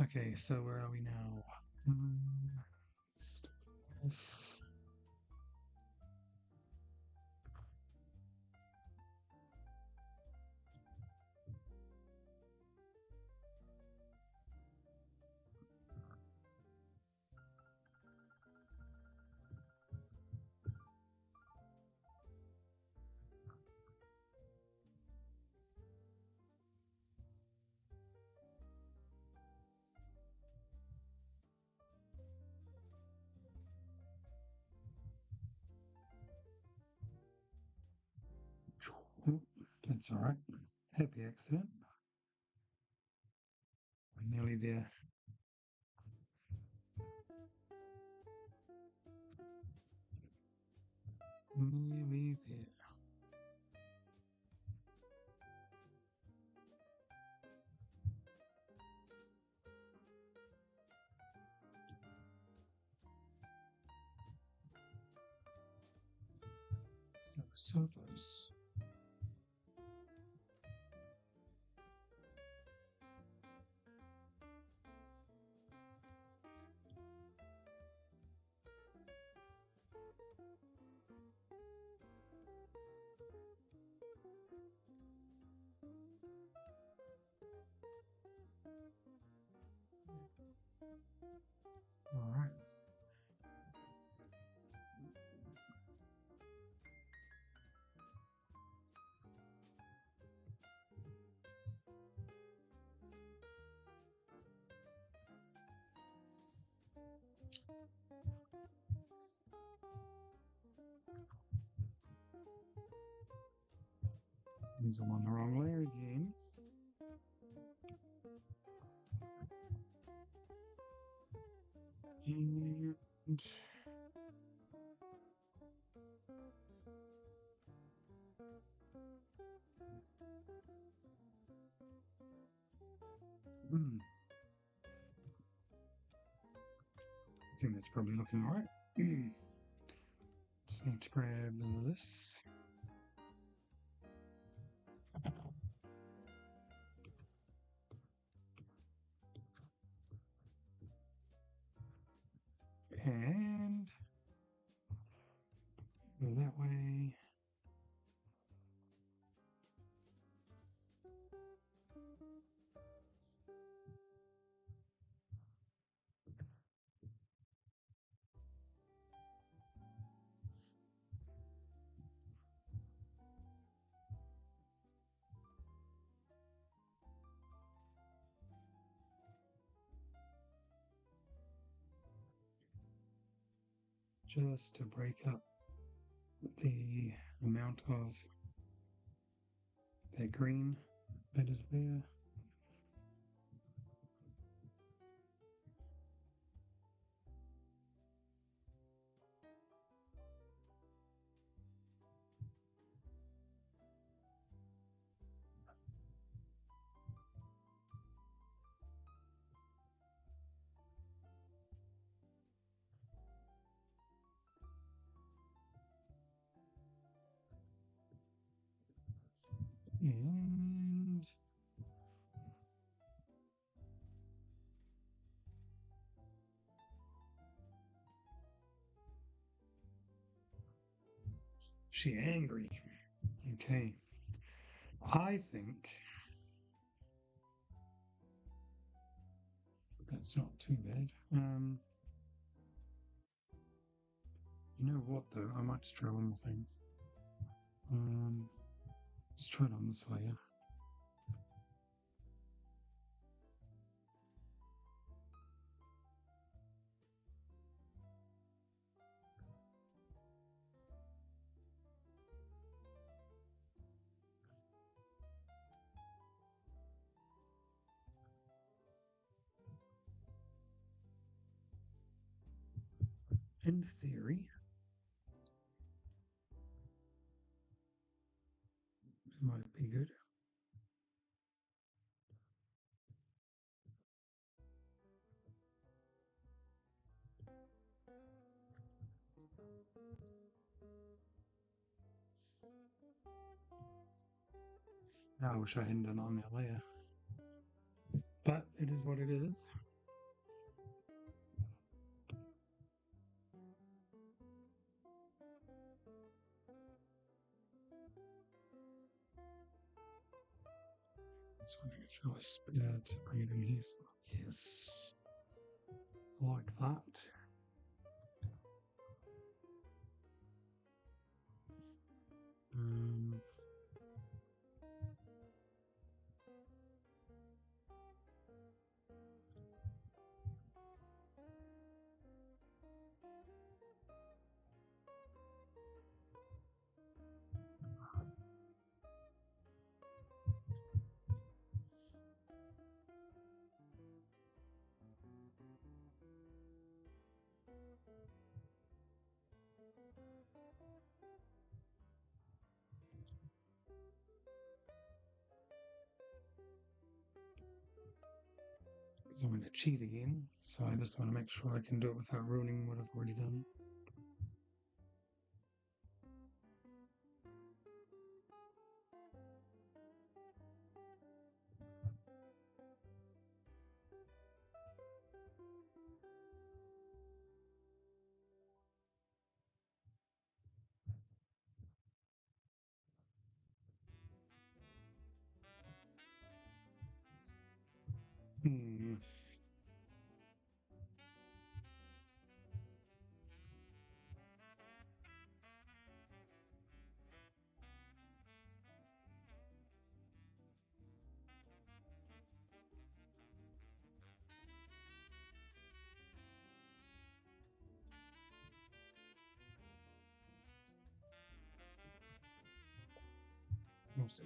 Okay, so where are we now? Yes. Oh, that's all right. Happy accident. We're nearly there. Nearly there. So close. All right. Means I'm on the wrong layer again. And I think that's probably looking all right. Just need to grab this. And go that way. Just to break up the amount of that green that is there. She angry. Okay. I think that's not too bad. You know what though? I might just try one more thing. Just try it on this layer. In theory, it might be good. I wish I hadn't done it on that layer. But it is what it is. So I'm going to try split out to bring it in here. So yes. Like that. Because I'm going to cheat again, so I just want to make sure I can do it without ruining what I've already done. Hmm. We'll see.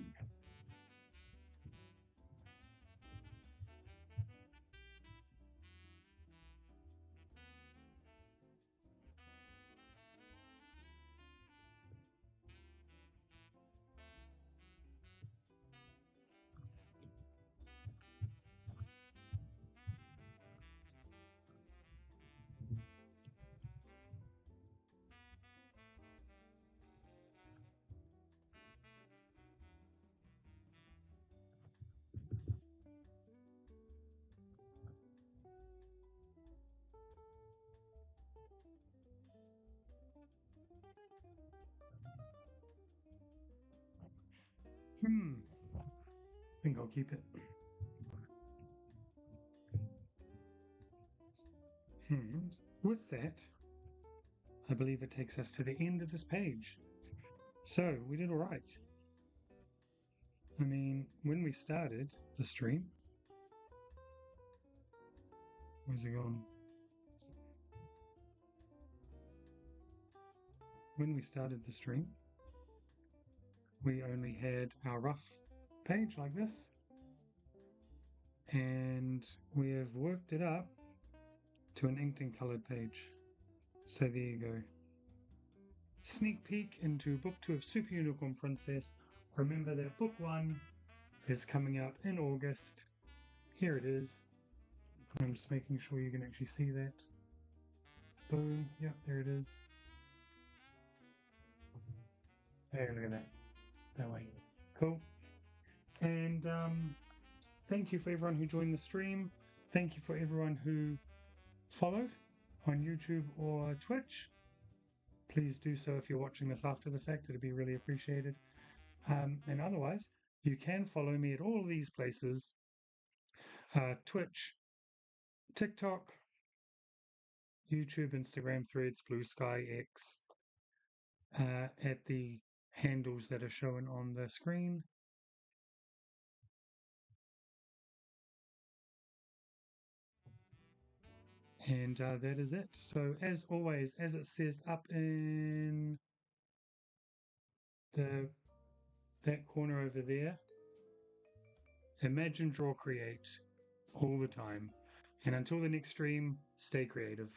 I think I'll keep it. And with that, I believe it takes us to the end of this page. So we did all right. I mean, when we started the stream, where's it gone? When we started the stream, we only had our rough page like this, and we have worked it up to an inked and colored page. So there you go. Sneak peek into book 2 of Super Unicorn Princess. Remember that book 1 is coming out in August. Here it is. I'm just making sure you can actually see that. Boom. Yep, there it is. Hey, look at that. That way. Cool. And thank you for everyone who joined the stream. Thank you for everyone who followed on YouTube or Twitch. please do so if you're watching this after the fact. It'd be really appreciated. And otherwise, you can follow me at all these places: Twitch, TikTok, YouTube, Instagram, Threads, Blue Sky, X, at the handles that are shown on the screen. And that is it. So, as always, as it says up in the that corner over there, imagine, draw, create all the time. And until the next stream, stay creative.